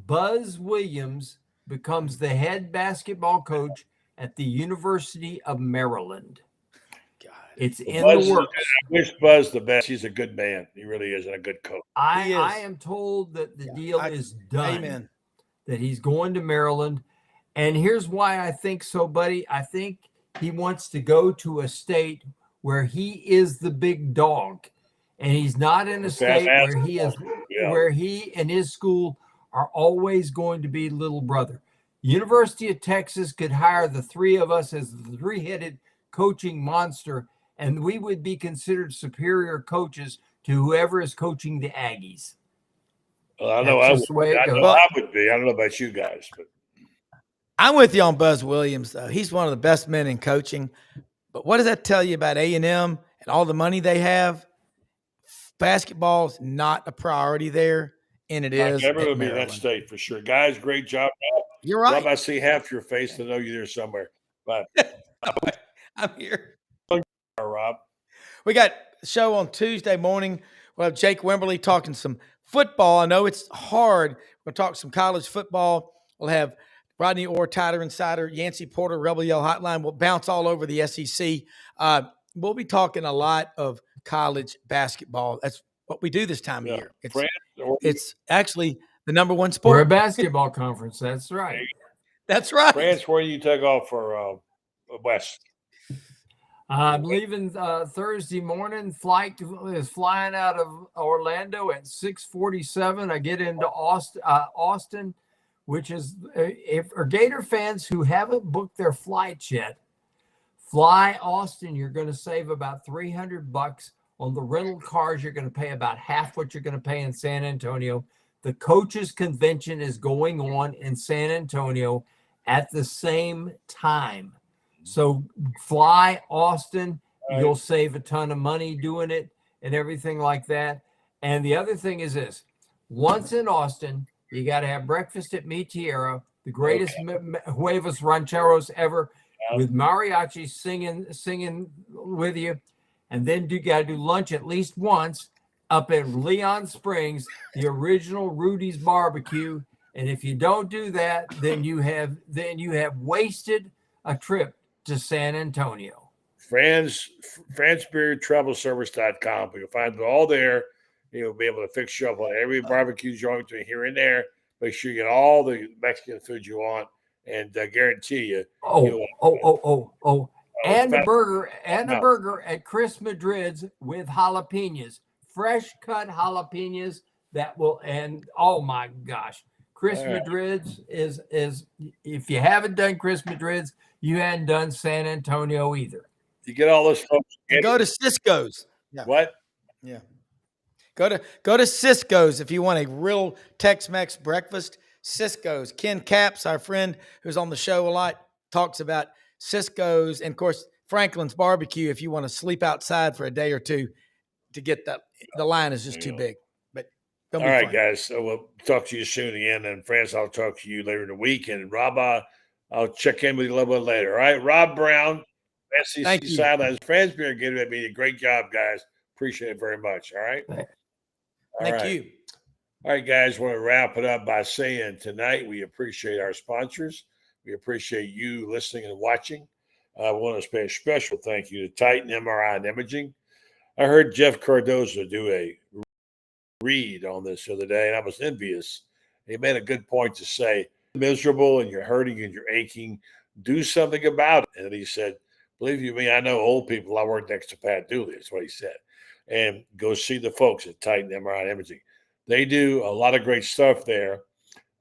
Buzz Williams becomes the head basketball coach at the University of Maryland. God, it's in Buzz, the works. I wish Buzz the best. He's a good man. He really is, and a good coach. I am told that the deal is done. Amen. That he's going to Maryland. And here's why I think so, buddy. I think he wants to go to a state where he is the big dog. And he's not in a state where he is where he and his school are always going to be little brother. University of Texas could hire the three of us as the three-headed coaching monster, and we would be considered superior coaches to whoever is coaching the Aggies. Well, I know I would be. I don't know about you guys, but I'm with you on Buzz Williams, though. He's one of the best men in coaching. But what does that tell you about A&M and all the money they have? Basketball's not a priority there, and it is. Never will be in that state for sure. Guys, great job. You're right. Rob, I see half your face. I know you're there somewhere. But I'm here. Rob. We got a show on Tuesday morning. We'll have Jake Wimberly talking some football. I know it's hard. We'll talk some college football. We'll have Rodney Orr, Tighter Insider, Yancey Porter, Rebel Yell Hotline. We'll bounce all over the SEC. We'll be talking a lot of college basketball. That's what we do this time of year. It's actually the number one sport. We're a basketball conference. That's right. That's right. France, where do you take off for West? I'm leaving Thursday morning. Flight is flying out of Orlando at 6:47. I get into Austin, which is if Gator fans who haven't booked their flights yet, fly Austin. You're going to save about $300 on the rental cars. You're going to pay about half what you're going to pay in San Antonio. The coaches convention is going on in San Antonio at the same time. So fly Austin, you'll save a ton of money doing it and everything like that. And the other thing is this, once in Austin, you got to have breakfast at Mi Tierra, the greatest huevos rancheros ever, with mariachi singing with you. And then you got to do lunch at least once up in Leon Springs, the original Rudy's Barbecue. And if you don't do that, then you have wasted a trip to San Antonio. Franz Beard, TravelService.com. You'll find it all there. You'll be able to fix you up on every barbecue joint between here and there. Make sure you get all the Mexican food you want, and I guarantee you. And a burger at Chris Madrid's with jalapenos, fresh cut jalapenos that will. And oh my gosh, Chris Madrid's is if you haven't done Chris Madrid's, you hadn't done San Antonio either. You get all those folks. Go to Cisco's. Yeah. What? Yeah. Go to Cisco's if you want a real Tex-Mex breakfast. Cisco's. Ken Capps, our friend who's on the show a lot, talks about Cisco's, and of course Franklin's Barbecue if you want to sleep outside for a day or two to get the line is just too big. But all right, guys. So we'll talk to you soon again. And Franz, I'll talk to you later in the week. And Rob, I'll check in with you a little bit later. All right, Rob Browne, SEC Sidelines. Franz Beard, getting at me. A great job, guys. Appreciate it very much. All right. Thank you. All right, guys, I want to wrap it up by saying tonight we appreciate our sponsors. We appreciate you listening and watching. I want to pay a special thank you to Titan MRI and Imaging. I heard Jeff Cardozo do a read on this the other day, and I was envious. He made a good point to say, miserable and you're hurting and you're aching, do something about it. And he said, believe you me, I know old people. I work next to Pat Dooley. That's what he said. And go see the folks at Titan MRI and Imaging. They do a lot of great stuff there,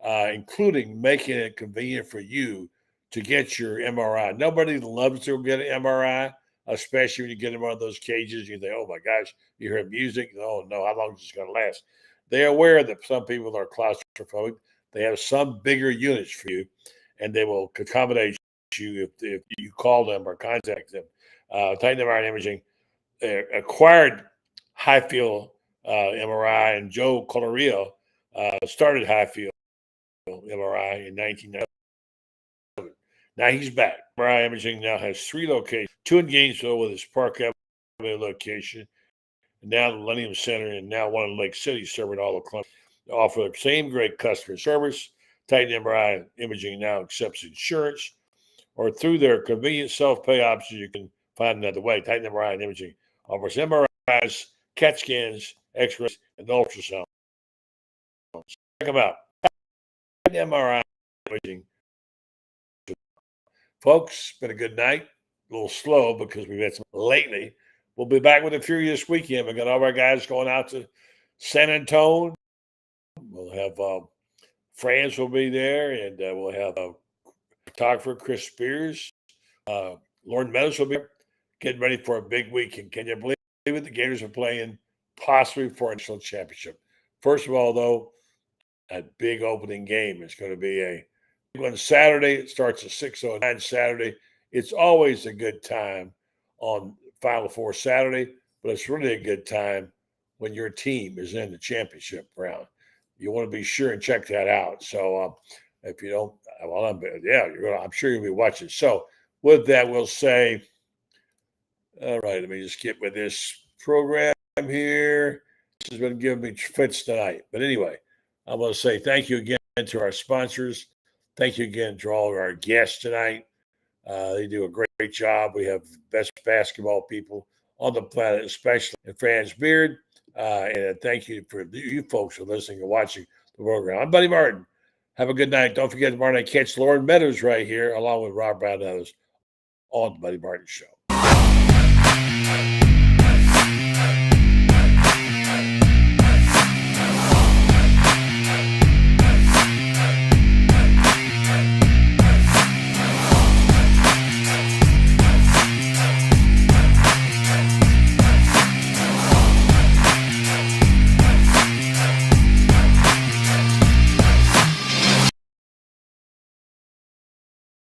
including making it convenient for you to get your MRI. Nobody loves to get an MRI, especially when you get in one of those cages. You think, oh, my gosh, you hear music. Oh, no, how long is this going to last? They're aware that some people are claustrophobic. They have some bigger units for you, and they will accommodate you if you call them or contact them. Titan MRI and Imaging acquired Highfield MRI, and Joe Colorio started Highfield MRI in 1997. Now he's back. MRI Imaging now has 3 locations, 2 in Gainesville with his Park Avenue location, and now the Millennium Center, and now one in Lake City, serving all the clubs. They offer the same great customer service. Titan MRI Imaging now accepts insurance, or through their convenient self-pay options, you can find another way. Titan MRI and Imaging offers MRIs, CAT scans, X-rays, and ultrasound. Check them out. MRI Imaging. Folks, it's been a good night. A little slow because we've had some lately. We'll be back with a furious weekend. We've got all of our guys going out to San Antonio. We'll have Franz will be there, and we'll have photographer Chris Spears. Lauren Meadows will be there, getting ready for a big weekend. Can you believe it? The Gators are playing possibly for a national championship. First of all, though, a big opening game is going to be a big one Saturday. It starts at 6:09 Saturday. It's always a good time on Final Four Saturday, but it's really a good time when your team is in the championship round. You want to be sure and check that out. So if you don't, well, I'm sure you'll be watching. So with that, we'll say, all right, let me just get with this program here. This has been giving me fits tonight. But anyway, I want to say thank you again to our sponsors. Thank you again to all of our guests tonight. They do a great job. We have the best basketball people on the planet, especially in Franz Beard. And thank you for you folks for listening and watching the program. I'm Buddy Martin. Have a good night. Don't forget tomorrow night, catch Lauren Meadows right here, along with Rob Brown and others on the Buddy Martin Show.